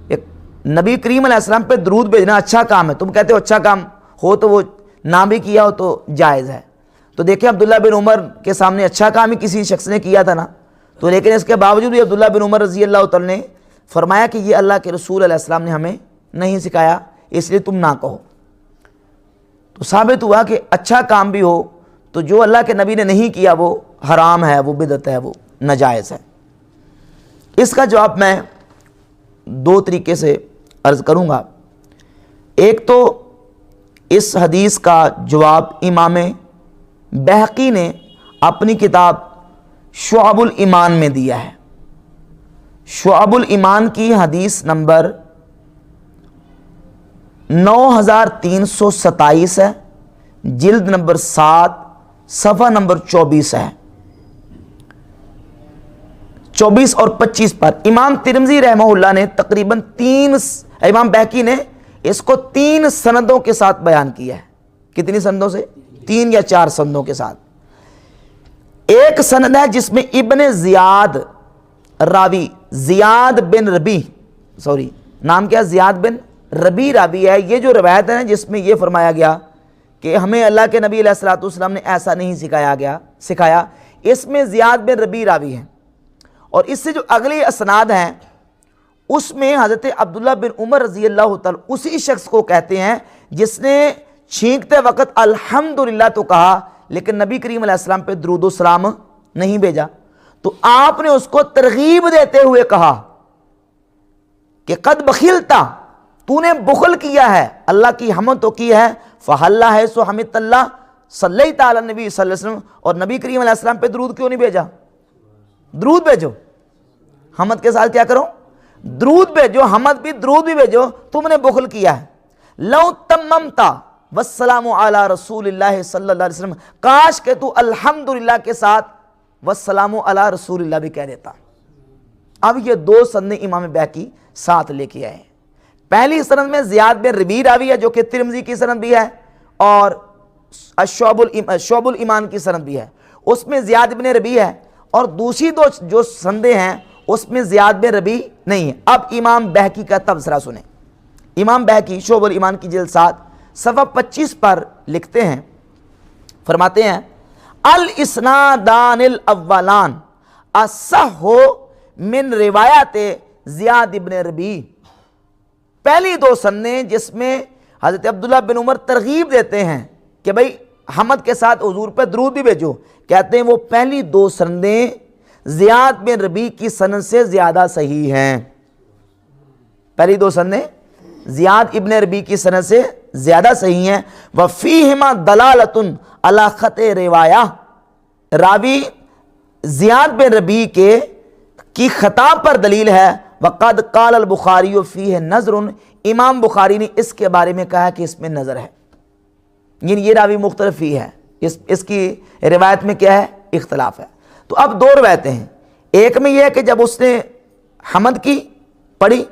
ایک نبی کریم علیہ السلام پہ درود بھیجنا اچھا کام ہے، تم کہتے ہو اچھا کام ہو تو وہ نہ بھی کیا ہو تو جائز ہے۔ تو دیکھیں عبداللہ بن عمر کے سامنے اچھا کام ہی کسی شخص نے کیا تھا نا، تو لیکن اس کے باوجود بھی عبداللہ بن عمر رضی اللہ تعالیٰ نے فرمایا کہ یہ اللہ کے رسول علیہ السلام نے ہمیں نہیں سکھایا، اس لیے تم نہ کہو۔ تو ثابت ہوا کہ اچھا کام بھی ہو تو جو اللہ کے نبی نے نہیں کیا وہ حرام ہے، وہ بدعت ہے، وہ ناجائز ہے۔ اس کا جواب میں دو طریقے سے عرض کروں گا۔ ایک تو اس حدیث کا جواب امام بہقی نے اپنی کتاب شعب الایمان میں دیا ہے۔ شعب الایمان کی حدیث نمبر 9327 ہے، جلد نمبر 7 صفحہ نمبر 24 ہے۔ 24 اور 25 پر امام ترمذی رحمہ اللہ نے تقریباً امام بہقی نے اس کو 3 سندوں کے ساتھ بیان کیا ہے۔ کتنی سندوں سے؟ 3 یا 4 سندوں کے ساتھ۔ ایک سند ہے جس میں ابن زیاد راوی، زیاد بن ربی، نام کیا؟ زیاد بن ربی راوی ہے۔ یہ جو روایت ہے نا جس میں یہ فرمایا گیا کہ ہمیں اللہ کے نبی علیہ الصلوۃ والسلام نے ایسا نہیں سکھایا، اس میں زیاد بن ربی راوی ہے۔ اور اس سے جو اگلی اسناد ہیں اس میں حضرت عبداللہ بن عمر رضی اللہ تعالیٰ اسی شخص کو کہتے ہیں جس نے چھینکتے وقت الحمدللہ تو کہا لیکن نبی کریم علیہ السلام پہ درود و سلام نہیں بھیجا۔ تو آپ نے اس کو ترغیب دیتے ہوئے کہا کہ قد بخلتا، تو نے بخل کیا ہے، اللہ کی حمد تو کی ہے، فحلہ ہے سو حمد اللہ صلیت علی نبی صلی اللہ علیہ وسلم، اور نبی کریم علیہ السلام پہ درود کیوں نہیں بھیجا؟ درود بھیجو، حمد کے ساتھ کیا کرو؟ درود بھیجو، حمد بھی درود بھی بھیجو، تم نے بخل کیا ہے۔ لو تممتا والسلام علی رسول اللہ صلی اللہ علیہ وسلم، کاش کہ تو الحمدللہ کے ساتھ والسلام علی رسول اللہ بھی کہہ دیتا۔ اب یہ 2 سندیں امام بہقی ساتھ لے کے آئے ہیں۔ پہلی سند میں زیاد بن ربی راوی ہے جو کہ ترمذی کی سند بھی ہے اور شعب الایمان کی سند بھی ہے، اس میں زیاد بن ربی ہے، اور دوسری 2 جو سندیں ہیں اس میں زیاد بن ربی نہیں ہے۔ اب امام بہقی کا تبصرہ سنیں۔ امام بہقی شعب الایمان کی جلد 7 صفحہ 25 پر لکھتے ہیں، فرماتے ہیں الاسنادان الاولان اصح من روایت زیاد بن ربی، پہلی 2 سندیں جس میں حضرت عبداللہ بن عمر ترغیب دیتے ہیں کہ بھئی حمد کے ساتھ حضور پہ درود بھی بھیجو، کہتے ہیں وہ پہلی 2 سندیں زیاد بن ربی کی سند سے زیادہ صحیح ہیں۔ پہلی 2 سندیں زیاد ابن ربی کی سند سے زیادہ صحیح ہیں۔ وفیہما دلالۃ علی خطأ روایہ، راوی زیاد بن ربی کی خطا پر دلیل ہے۔ وقد قال البخاری فیہ نظر، امام بخاری نے اس کے بارے میں کہا کہ اس میں نظر ہے، یعنی یہ راوی مختلف ہی ہے، اس کی روایت میں کیا ہے؟ اختلاف ہے۔ تو اب 2 روایتیں ہیں، ایک میں یہ ہے کہ جب اس نے حمد کی پڑھی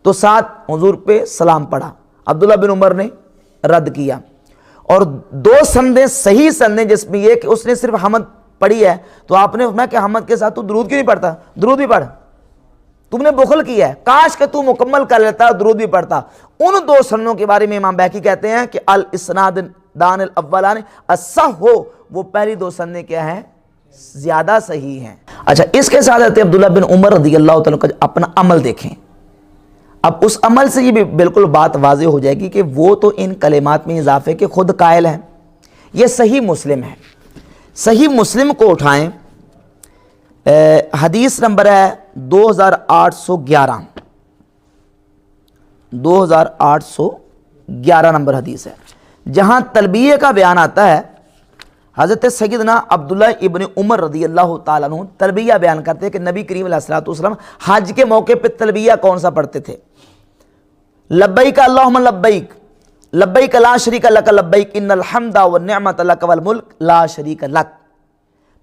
تو ساتھ حضور پہ سلام پڑھا، عبداللہ بن عمر نے رد کیا۔ اور 2 سندیں صحیح سندیں جس میں یہ کہ اس نے صرف حمد پڑھی ہے تو آپ نے فرمایا کہ حمد کے ساتھ تو درود کیوں نہیں پڑھتا؟ درود بھی پڑھ، تم نے بخل کیا ہے، کاش کہ تو مکمل کر لیتا، درود بھی پڑھتا۔ ان 2 سندوں کے بارے میں امام بہقی کہتے ہیں کہ الاسنادان الاولان اصح ہو، وہ پہلی 2 سندیں کیا ہیں؟ زیادہ صحیح ہیں۔ اچھا، اس کے ساتھ عبداللہ بن عمر رضی اللہ تعالیٰ کا اپنا عمل دیکھیں۔ اب اس عمل سے یہ بھی بالکل بات واضح ہو جائے گی کہ وہ تو ان کلمات میں اضافے کے خود قائل ہیں۔ یہ صحیح مسلم ہے، صحیح مسلم کو اٹھائیں، حدیث نمبر ہے 2811 نمبر حدیث ہے، جہاں تلبیہ کا بیان آتا ہے۔ حضرت سیدنا عبداللہ ابن عمر رضی اللہ تعالیٰ عنہ تلبیہ بیان کرتے ہیں کہ نبی کریم علیہ الصلوۃ والسلام حج کے موقع پہ تلبیہ کون سا پڑھتے تھے؟ لبیک اللہم لبیک، لبیک لا شریک لک لبیک، ان الحمد والنعمت لک والملک لا شریک لک،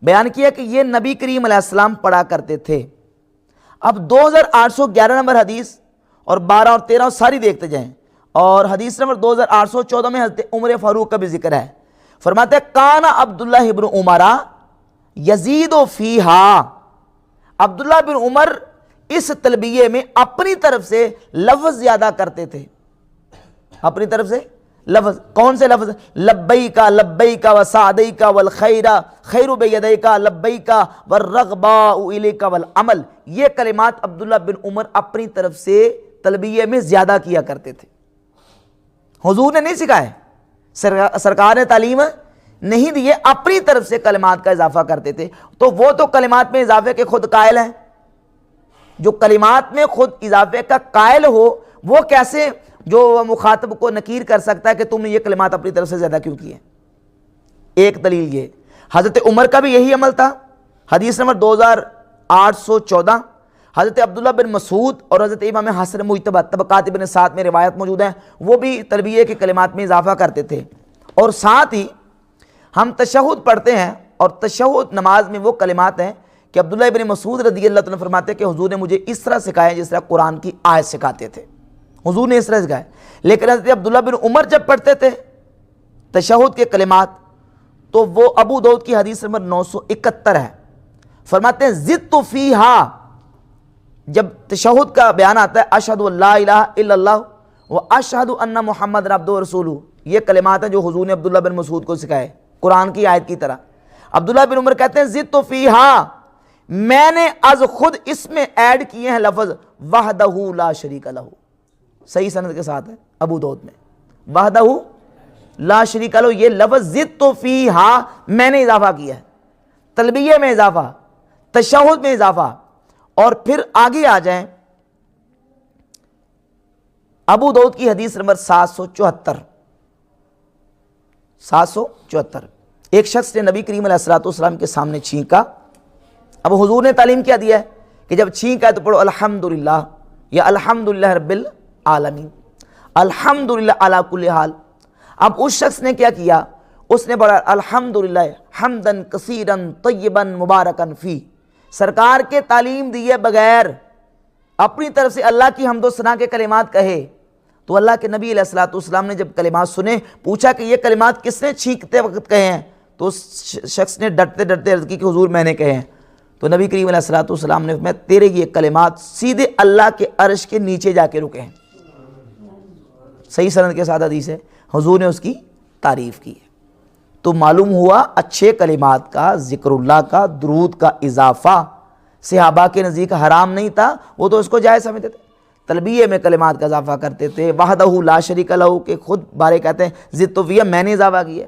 بیان کیا کہ یہ نبی کریم علیہ السلام پڑھا کرتے تھے۔ اب 2811 نمبر حدیث اور 12 اور 13 ساری دیکھتے جائیں، اور حدیث نمبر 2814 میں حضرت عمر فاروق کا بھی ذکر ہے۔ فرماتے ہیں کانا عبداللہ ابن عمر یزید فیہا، عبداللہ بن عمر اس تلبیہ میں اپنی طرف سے لفظ زیادہ کرتے تھے، اپنی طرف سے لفظ کون سے لفظ؟ لبیک لبیک وسعدیک والخیر خیر بیدیک لبیک والرغباء الیک والعمل، یہ کلمات عبداللہ بن عمر اپنی طرف سے تلبیہ میں زیادہ کیا کرتے تھے، حضور نے نہیں سکھائے، سرکار نے تعلیم نہیں دی، اپنی طرف سے کلمات کا اضافہ کرتے تھے۔ تو وہ تو کلمات میں اضافے کے خود قائل ہیں، جو کلمات میں خود اضافے کا قائل ہو وہ کیسے جو مخاطب کو نکیر کر سکتا ہے کہ تم نے یہ کلمات اپنی طرف سے زیادہ کیوں کیے؟ ایک دلیل یہ، حضرت عمر کا بھی یہی عمل تھا۔ حدیث نمبر 2814 حضرت عبداللہ بن مسعود اور حضرت امام حسن مجتبی طبقات ابن سعد میں روایت موجود ہیں، وہ بھی تلبیہ کے کلمات میں اضافہ کرتے تھے۔ اور ساتھ ہی ہم تشہد پڑھتے ہیں، اور تشہد نماز میں وہ کلمات ہیں کہ عبداللہ ابن مسعود رضی اللہ عنہ فرماتے ہیں کہ حضور نے مجھے اس طرح سکھایا جس طرح قرآن کی آیت سکھاتے تھے، حضور نے اس طرح سکھایا۔ لیکن حضرت عبداللہ بن عمر جب پڑھتے تھے تشہد کے کلمات تو وہ ابو داؤد کی حدیث نمبر 971 ہے، فرماتے ہیں زدت فیہا، جب تشہد کا بیان آتا ہے اشہد ان لا الہ الا اللہ و اشہد ان محمد عبدہ و رسولہ، یہ کلمات ہیں جو حضور نے عبداللہ بن مسعود کو سکھائے قرآن کی آیت کی طرح۔ عبداللہ بن عمر کہتے ہیں زدت فیہا، میں نے از خود اس میں ایڈ کیے ہیں لفظ وحدہ لا شریک لہ، صحیح سند کے ساتھ ہے ابو داؤد میں، وحدہ لا شریک لہ، یہ لفظ زدت فیہا میں نے اضافہ کیا ہے، تلبیہ میں اضافہ، تشہد میں اضافہ۔ اور پھر آگے آ جائیں ابو داؤد کی حدیث نمبر 774، ایک شخص نے نبی کریم علیہ السلام کے سامنے چھینکا۔ اب حضور نے تعلیم کیا دیا ہے کہ جب چھینکا ہے تو پڑھو الحمدللہ یا الحمدللہ رب العالمین، الحمدللہ علی کل حال۔ اب اس شخص نے کیا کیا؟ اس نے پڑھا الحمدللہ حمدن کثیرن طیبن مبارکن فی، سرکار کے تعلیم دیے بغیر اپنی طرف سے اللہ کی حمد و ثنا کے کلمات کہے۔ تو اللہ کے نبی علیہ السلام نے جب کلمات سنے، پوچھا کہ یہ کلمات کس نے چھینکتے وقت کہے ہیں؟ تو اس شخص نے ڈرتے ڈرتے عرض کی کہ حضور میں نے کہے ہیں۔ تو نبی کریم علیہ السلام نے فرمایا تیرے یہ کلمات سیدھے اللہ کے عرش کے نیچے جا کے رکے ہیں، صحیح سند کے ساتھ حدیث ہے، حضور نے اس کی تعریف کی ہے۔ تو معلوم ہوا اچھے کلمات کا، ذکر اللہ کا، درود کا اضافہ صحابہ کے نزدیک حرام نہیں تھا، وہ تو اس کو جائز سمجھتے تھے، تلبیہ میں کلمات کا اضافہ کرتے تھے۔ وحدہ لا شریک لہ کے خود بارے کہتے ہیں زدت فیہا میں نے اضافہ کیا،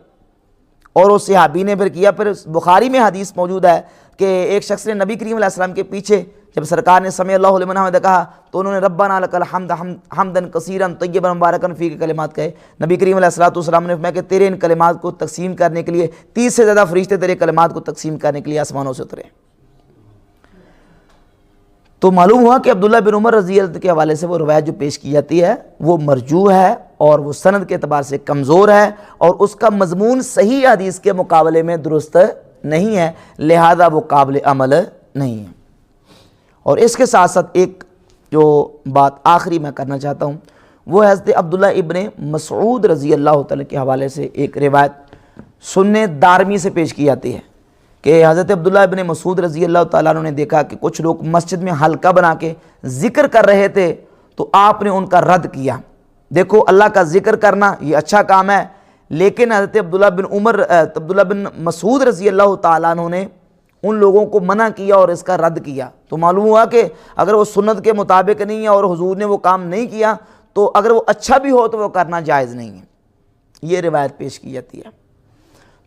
اور اس صحابی نے پھر کیا۔ پھر بخاری میں حدیث موجود ہے کہ ایک شخص نے نبی کریم علیہ السلام کے پیچھے جب سرکار نے سمع اللہ لمن حمدہ کہا تو انہوں نے ربنا لک الحمد حمدن کثیرن طیبا مبارکن فی کے کلمات کہے۔ نبی کریم علیہ السلام نے فرمایا کہ تیرے ان کلمات کو تقسیم کرنے کے لیے 30 سے زیادہ فرشتے تیرے کلمات کو تقسیم کرنے کے لیے آسمانوں سے اترے۔ تو معلوم ہوا کہ عبداللہ بن عمر رضی اللہ عنہ کے حوالے سے وہ روایت جو پیش کی جاتی ہے وہ مرجوح ہے، اور وہ سند کے اعتبار سے کمزور ہے، اور اس کا مضمون صحیح حدیث کے مقابلے میں درست نہیں ہے، لہذا وہ قابل عمل نہیں ہے۔ اور اس کے ساتھ ساتھ ایک جو بات آخری میں کرنا چاہتا ہوں وہ حضرت عبداللہ ابن مسعود رضی اللہ تعالیٰ کے حوالے سے ایک روایت سنن دارمی سے پیش کی جاتی ہے کہ حضرت عبداللہ ابن مسعود رضی اللہ تعالیٰ عنہ نے دیکھا کہ کچھ لوگ مسجد میں حلقہ بنا کے ذکر کر رہے تھے، تو آپ نے ان کا رد کیا۔ دیکھو اللہ کا ذکر کرنا یہ اچھا کام ہے، لیکن حضرت عبداللہ بن مسعود رضی اللہ تعالیٰ عنہ نے ان لوگوں کو منع کیا اور اس کا رد کیا۔ تو معلوم ہوا کہ اگر وہ سنت کے مطابق نہیں ہے اور حضور نے وہ کام نہیں کیا تو اگر وہ اچھا بھی ہو تو وہ کرنا جائز نہیں ہے، یہ روایت پیش کی جاتی ہے۔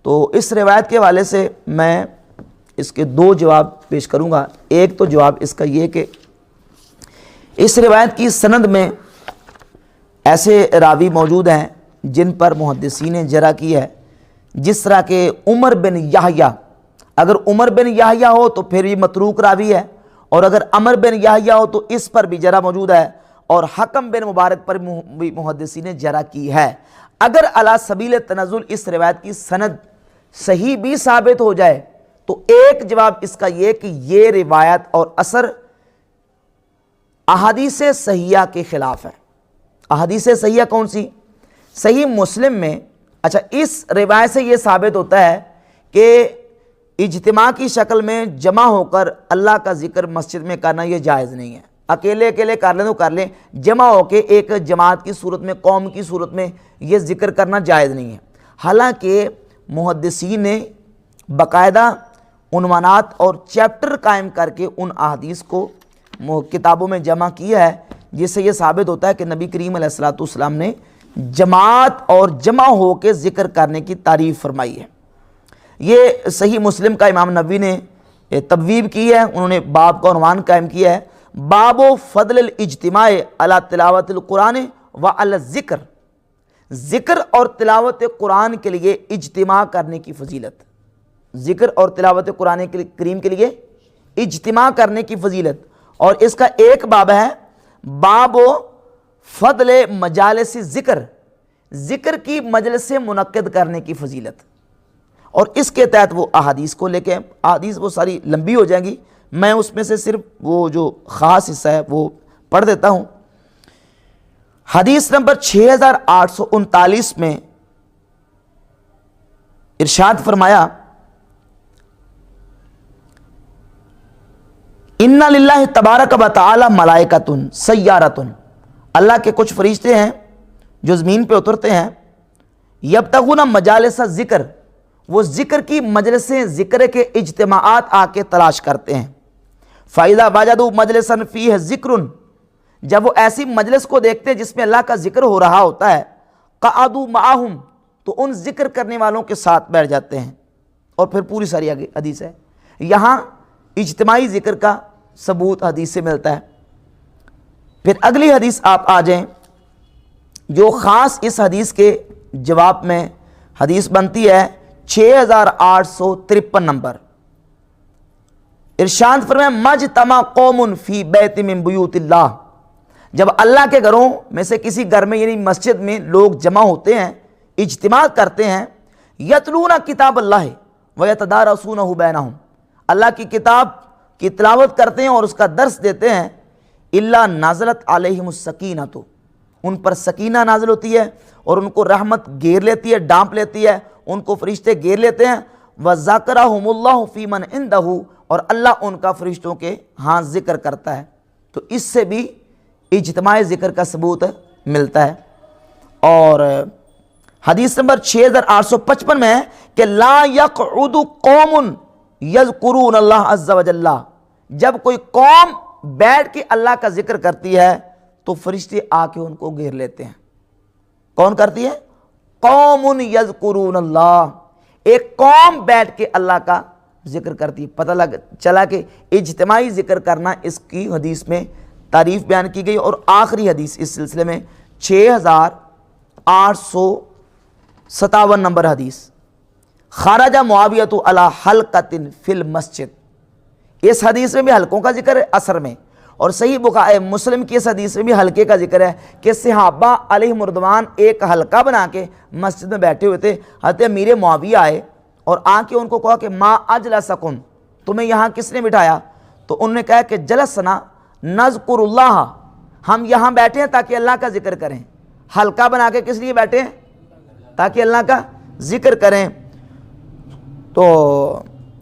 تو اس روایت کے حوالے سے میں اس کے دو جواب پیش کروں گا۔ ایک تو جواب اس کا یہ کہ اس روایت کی سند میں ایسے راوی موجود ہیں جن پر محدثین نے جرح کی ہے، جس طرح کہ عمر بن یحییٰ۔ اگر عمر بن یحییٰ ہو تو پھر یہ متروک راوی ہے، اور اگر عمر بن یحییٰ ہو تو اس پر بھی جرح موجود ہے، اور حکم بن مبارک پر بھی محدثین نے جرح کی ہے۔ اگر علی سبیل تنزل اس روایت کی سند صحیح بھی ثابت ہو جائے تو ایک جواب اس کا یہ کہ یہ روایت اور اثر احادیث صحیحہ کے خلاف ہے۔ احادیث صحیحہ کون سی؟ صحیح مسلم میں، اچھا اس روایت سے یہ ثابت ہوتا ہے کہ اجتماع کی شکل میں جمع ہو کر اللہ کا ذکر مسجد میں کرنا یہ جائز نہیں ہے۔ اکیلے اکیلے کر لیں تو کر لیں، جمع ہو کے ایک جماعت کی صورت میں، قوم کی صورت میں یہ ذکر کرنا جائز نہیں ہے۔ حالانکہ محدثین نے باقاعدہ عنوانات اور چیپٹر قائم کر کے ان احادیث کو کتابوں میں جمع کیا ہے، جس سے یہ ثابت ہوتا ہے کہ نبی کریم علیہ الصلوۃ والسلام نے جماعت اور جمع ہو کے ذکر کرنے کی تعریف فرمائی ہے۔ یہ صحیح مسلم کا امام نووی نے تبویب کی ہے، انہوں نے باب کا عنوان قائم کیا ہے، باب و فضل الاجتماع علی تلاوت القرآن و علی الذکر، ذکر اور تلاوت قرآن کے لیے اجتماع کرنے کی فضیلت، ذکر اور تلاوت قرآن کریم کے لیے اجتماع کرنے کی فضیلت۔ اور اس کا ایک باب ہے باب و فضل مجالس ذکر، ذکر کی مجلس منعقد کرنے کی فضیلت، اور اس کے تحت وہ احادیث کو لے کے، احادیث وہ ساری لمبی ہو جائیں گی، میں اس میں سے صرف وہ جو خاص حصہ ہے وہ پڑھ دیتا ہوں۔ حدیث نمبر 6839 میں ارشاد فرمایا، اِنَّ لِلَّهِ تَبَارَكَ وَتَعَالَى مَلَائِكَةٌ سَيَّارَةٌ، اللہ کے کچھ فرشتے ہیں جو زمین پہ اترتے ہیں، یبتغون مجالس ذکر، وہ ذکر کی مجلسیں، ذکر کے اجتماعات آ کے تلاش کرتے ہیں۔ فَإِذَا وَجَدُوا مَجْلِسًا فِيهِ ذِكْرٌ، جب وہ ایسی مجلس کو دیکھتے ہیں جس میں اللہ کا ذکر ہو رہا ہوتا ہے، قَعَدُوا مَعَهُمْ، تو ان ذکر کرنے والوں کے ساتھ بیٹھ جاتے ہیں۔ اور پھر پوری ساری آگے حدیث ہے، یہاں اجتماعی ذکر کا ثبوت حدیث سے ملتا ہے۔ پھر اگلی حدیث آپ آ جائیں جو خاص اس حدیث کے جواب میں حدیث بنتی ہے 6853 نمبر، ارشاد فرمایا، مجتمع قوم فی بیت من بیوت اللہ، جب اللہ کے گھروں میں سے کسی گھر میں یعنی مسجد میں لوگ جمع ہوتے ہیں، اجتماع کرتے ہیں، یتلون کتاب اللہ ویتدارسونہ بینہم، اللہ کی کتاب کی تلاوت کرتے ہیں اور اس کا درس دیتے ہیں، الا نازلت علیہم السکینۃ، ان پر سکینہ نازل ہوتی ہے اور ان کو رحمت گھیر لیتی ہے، ڈانپ لیتی ہے، ان کو فرشتے گھیر لیتے ہیں، وذکرہم اللہ فی من عندہ، اور اللہ ان کا فرشتوں کے ہاں ذکر کرتا ہے۔ تو اس سے بھی اجتماع ذکر کا ثبوت ملتا ہے۔ اور حدیث نمبر 6855 میں ہے کہ لا یقعد قوم یذکرون اللہ عز وجل، جب کوئی قوم بیٹھ کے اللہ کا ذکر کرتی ہے تو فرشتے آ کے ان کو گھیر لیتے ہیں۔ کون کرتی ہے؟ قوم یذکرون اللہ، ایک قوم بیٹھ کے اللہ کا ذکر کرتی ہے۔ پتہ چلا کہ اجتماعی ذکر کرنا اس کی حدیث میں تعریف بیان کی گئی۔ اور آخری حدیث اس سلسلے میں 6857 نمبر حدیث، خرج معاویۃ علی حلقۃ فی المسجد، اس حدیث میں بھی حلقوں کا ذکر ہے اثر میں، اور صحیح بخاری مسلم کی اس حدیث میں بھی حلقے کا ذکر ہے کہ صحابہ علیہم رضوان ایک حلقہ بنا کے مسجد میں بیٹھے ہوئے تھے۔ حضرت امیر معاویہ آئے اور آ کے ان کو کہا کہ ما اجلسکم، تمہیں یہاں کس نے بٹھایا؟ تو انہوں نے کہا کہ جلسنا نذکر اللہ، ہم یہاں بیٹھے ہیں تاکہ اللہ کا ذکر کریں۔ حلقہ بنا کے کس لیے بیٹھے ہیں؟ تاکہ اللہ کا ذکر کریں۔ تو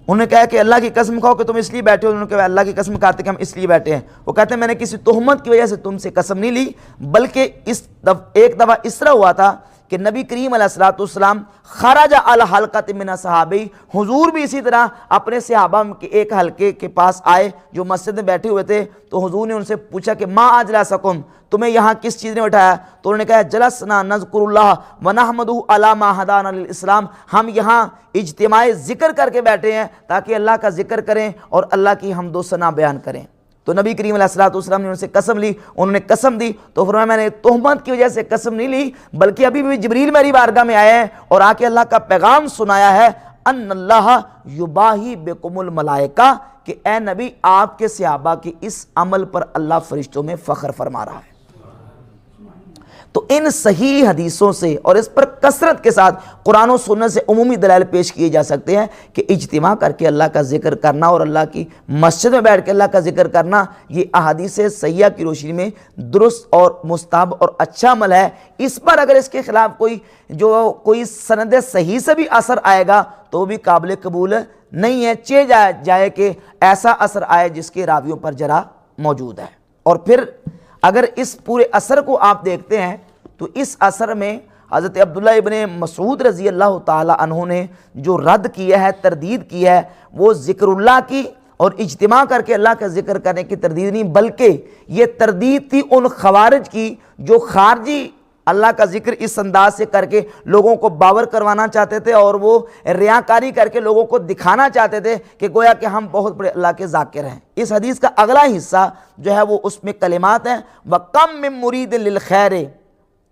انہوں نے کہا کہ اللہ کی قسم کھاؤ کہ تم اس لیے بیٹھے ہو۔ انہوں نے کہا اللہ کی قسم کھاتے کہ ہم اس لیے بیٹھے ہیں۔ وہ کہتے ہیں میں نے کسی تہمت کی وجہ سے تم سے قسم نہیں لی، بلکہ ایک دفعہ اس طرح ہوا تھا کہ نبی کریم علیہ الصلوۃ والسلام خرج علی حلقۃ من صحابی، حضور بھی اسی طرح اپنے صحابہ کے ایک حلقے کے پاس آئے جو مسجد میں بیٹھے ہوئے تھے، تو حضور نے ان سے پوچھا کہ ما اجلسکم، تمہیں یہاں کس چیز نے بٹھایا؟ تو انہوں نے کہا جلسنا نذکر اللہ ونحمدہ علی ما ہدانا للاسلام، ہم یہاں اجتماع ذکر کر کے بیٹھے ہیں تاکہ اللہ کا ذکر کریں اور اللہ کی حمد و ثنا بیان کریں۔ تو نبی کریم علیہ الصلوۃ والسلام نے ان سے قسم لی، انہوں نے قسم دی تو فرمایا میں نے تہمت کی وجہ سے قسم نہیں لی، بلکہ ابھی بھی جبریل میری بارگاہ میں آئے ہیں اور آ کے اللہ کا پیغام سنایا ہے، ان اللہ یباہی بکم الملائکہ، کہ اے نبی آپ کے صحابہ کے اس عمل پر اللہ فرشتوں میں فخر فرما رہا ہے۔ تو ان صحیح حدیثوں سے اور اس پر کثرت کے ساتھ قرآن و سنت سے عمومی دلائل پیش کیے جا سکتے ہیں کہ اجتماع کر کے اللہ کا ذکر کرنا اور اللہ کی مسجد میں بیٹھ کے اللہ کا ذکر کرنا یہ احادیث صحیحہ کی روشنی میں درست اور مستحب اور اچھا عمل ہے۔ اس پر اگر اس کے خلاف کوئی سند صحیح سے بھی اثر آئے گا تو وہ بھی قابل قبول نہیں ہے، چاہے جائے کہ ایسا اثر آئے جس کے راویوں پر جرح موجود ہے۔ اور پھر اگر اس پورے اثر کو آپ دیکھتے ہیں تو اس اثر میں حضرت عبداللہ ابن مسعود رضی اللہ تعالی عنہ نے جو رد کیا ہے، تردید کی ہے، وہ ذکر اللہ کی اور اجتماع کر کے اللہ کا ذکر کرنے کی تردید نہیں، بلکہ یہ تردید تھی ان خوارج کی جو خارجی اللہ کا ذکر اس انداز سے کر کے لوگوں کو باور کروانا چاہتے تھے، اور وہ ریاکاری کر کے لوگوں کو دکھانا چاہتے تھے کہ گویا کہ ہم بہت بڑے اللہ کے ذاکر ہیں۔ اس حدیث کا اگلا حصہ جو ہے وہ اس میں کلمات ہیں، وَقَمْ مِن مُرِيدٍ لِلْخَيْرِ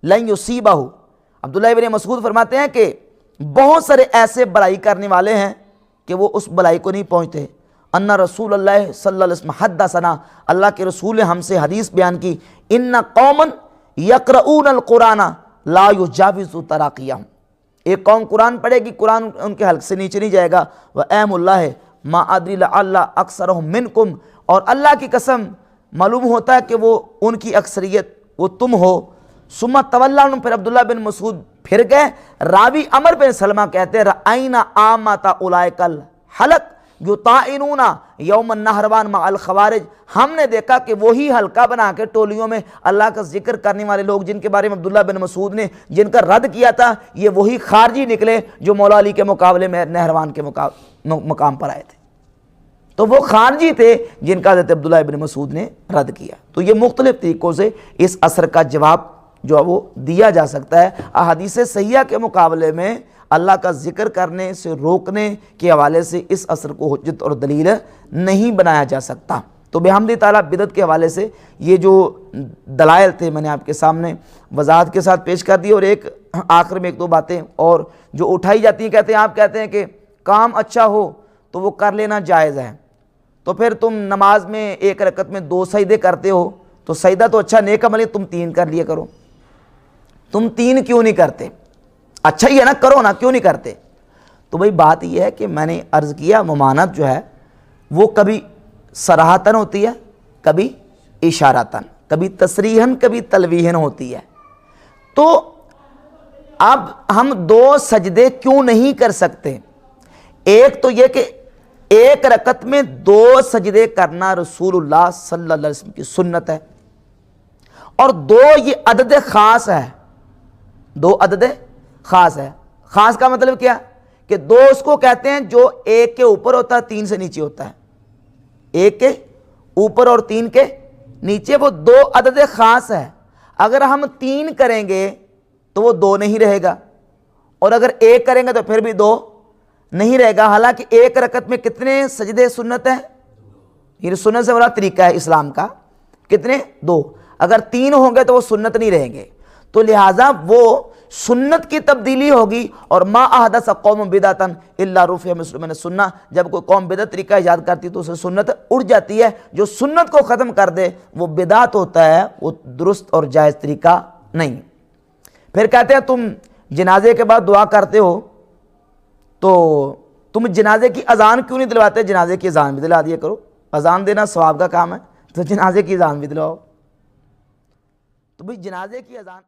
لَن يُصِيبَهُ۔ عبداللہ ابن مسعود فرماتے ہیں کہ بہت سارے ایسے بلائی کرنے والے ہیں کہ وہ اس بلائی کو نہیں پہنچتے۔ ان رسول اللہ صلی اللہ علیہ وسلم حدثنا، اللہ کے رسول نے ہم سے حدیث بیان کی، ان قوما یقرؤون القرآن لا یجاوز تراقیہم، ایک قوم قرآن پڑھے گی، قرآن ان کے حلق سے نیچے نہیں جائے گا، وَأَيْمُ اللَّهِ مَا أَدْرِي لَعَلَّ أَكْثَرَهُم مِّنكُمْ، اور اللہ کی قسم معلوم ہوتا ہے کہ وہ ان کی اکثریت وہ تم ہو۔ ثم تولی عنہم، پھر عبداللہ بن مسعود پھر گئے۔ راوی عمر بن سلمہ کہتے ہیں رأینا عامۃ اولئک الحلق یطاعنون یوم النہروان مع الخوارج، ہم نے دیکھا کہ وہی حلقہ بنا کے ٹولیوں میں اللہ کا ذکر کرنے والے لوگ جن کے بارے میں عبداللہ بن مسعود نے جن کا رد کیا تھا، یہ وہی خارجی نکلے جو مولا علی کے مقابلے میں نہروان کے مقام پر آئے تھے۔ تو وہ خارجی تھے جن کا حضرت عبداللہ ابن مسعود نے رد کیا۔ تو یہ مختلف طریقوں سے اس اثر کا جواب جو وہ دیا جا سکتا ہے۔ احادیث صحیحہ کے مقابلے میں اللہ کا ذکر کرنے سے روکنے کے حوالے سے اس اثر کو حجت اور دلیل نہیں بنایا جا سکتا۔ تو بحمد تعالیٰ بدعت کے حوالے سے یہ جو دلائل تھے میں نے آپ کے سامنے وضاحت کے ساتھ پیش کر دی، اور ایک آخر میں ایک دو باتیں اور جو اٹھائی جاتی ہیں، کہتے ہیں آپ کہتے ہیں کہ کام اچھا ہو تو وہ کر لینا جائز ہے، تو پھر تم نماز میں ایک رکعت میں 2 سجدے کرتے ہو تو سجدہ تو اچھا نیک عمل ہے، تم 3 کر لیا کرو۔ تم 3 کیوں نہیں کرتے؟ اچھا ہی ہے نا، کرو نا، کیوں نہیں کرتے؟ تو بھئی بات یہ ہے کہ میں نے عرض کیا ممانعت جو ہے وہ کبھی صراحتاً ہوتی ہے، کبھی اشارتاً، کبھی تصریحاً، کبھی تلویحاً ہوتی ہے۔ تو اب ہم 2 سجدے کیوں نہیں کر سکتے؟ ایک تو یہ کہ ایک رکعت میں 2 سجدے کرنا رسول اللہ صلی اللہ علیہ وسلم کی سنت ہے، اور 2 یہ عدد خاص ہے، 2 عدد خاص ہے۔ خاص کا مطلب کیا؟ کہ 2 اس کو کہتے ہیں جو 1 کے اوپر ہوتا ہے، 3 سے نیچے ہوتا ہے، 1 کے اوپر اور 3 کے نیچے، وہ 2 عدد خاص ہے۔ اگر ہم 3 کریں گے تو وہ 2 نہیں رہے گا، اور اگر 1 کریں گے تو پھر بھی 2 نہیں رہے گا۔ حالانکہ ایک رکعت میں کتنے سجدے سنت ہیں؟ یہ سنت سے بڑا طریقہ ہے اسلام کا، کتنے؟ 2۔ اگر 3 ہوں گے تو وہ سنت نہیں رہیں گے، تو لہٰذا وہ سنت کی تبدیلی ہوگی۔ اور ما احدث قوم بدعۃ الا رفع مثل من السنہ، جب کوئی قوم بدعت طریقہ ایجاد کرتی تو اسے سنت اڑ جاتی ہے۔ جو سنت کو ختم کر دے وہ بدعت ہوتا ہے، وہ درست اور جائز طریقہ نہیں۔ پھر کہتے ہیں تم جنازے کے بعد دعا کرتے ہو تو تم جنازے کی اذان کیوں نہیں دلواتے؟ جنازے کی اذان بھی دلا دیا کرو، اذان دینا ثواب کا کام ہے، تو جنازے کی اذان بھی دلواؤ۔ تو بھئی جنازے کی اذان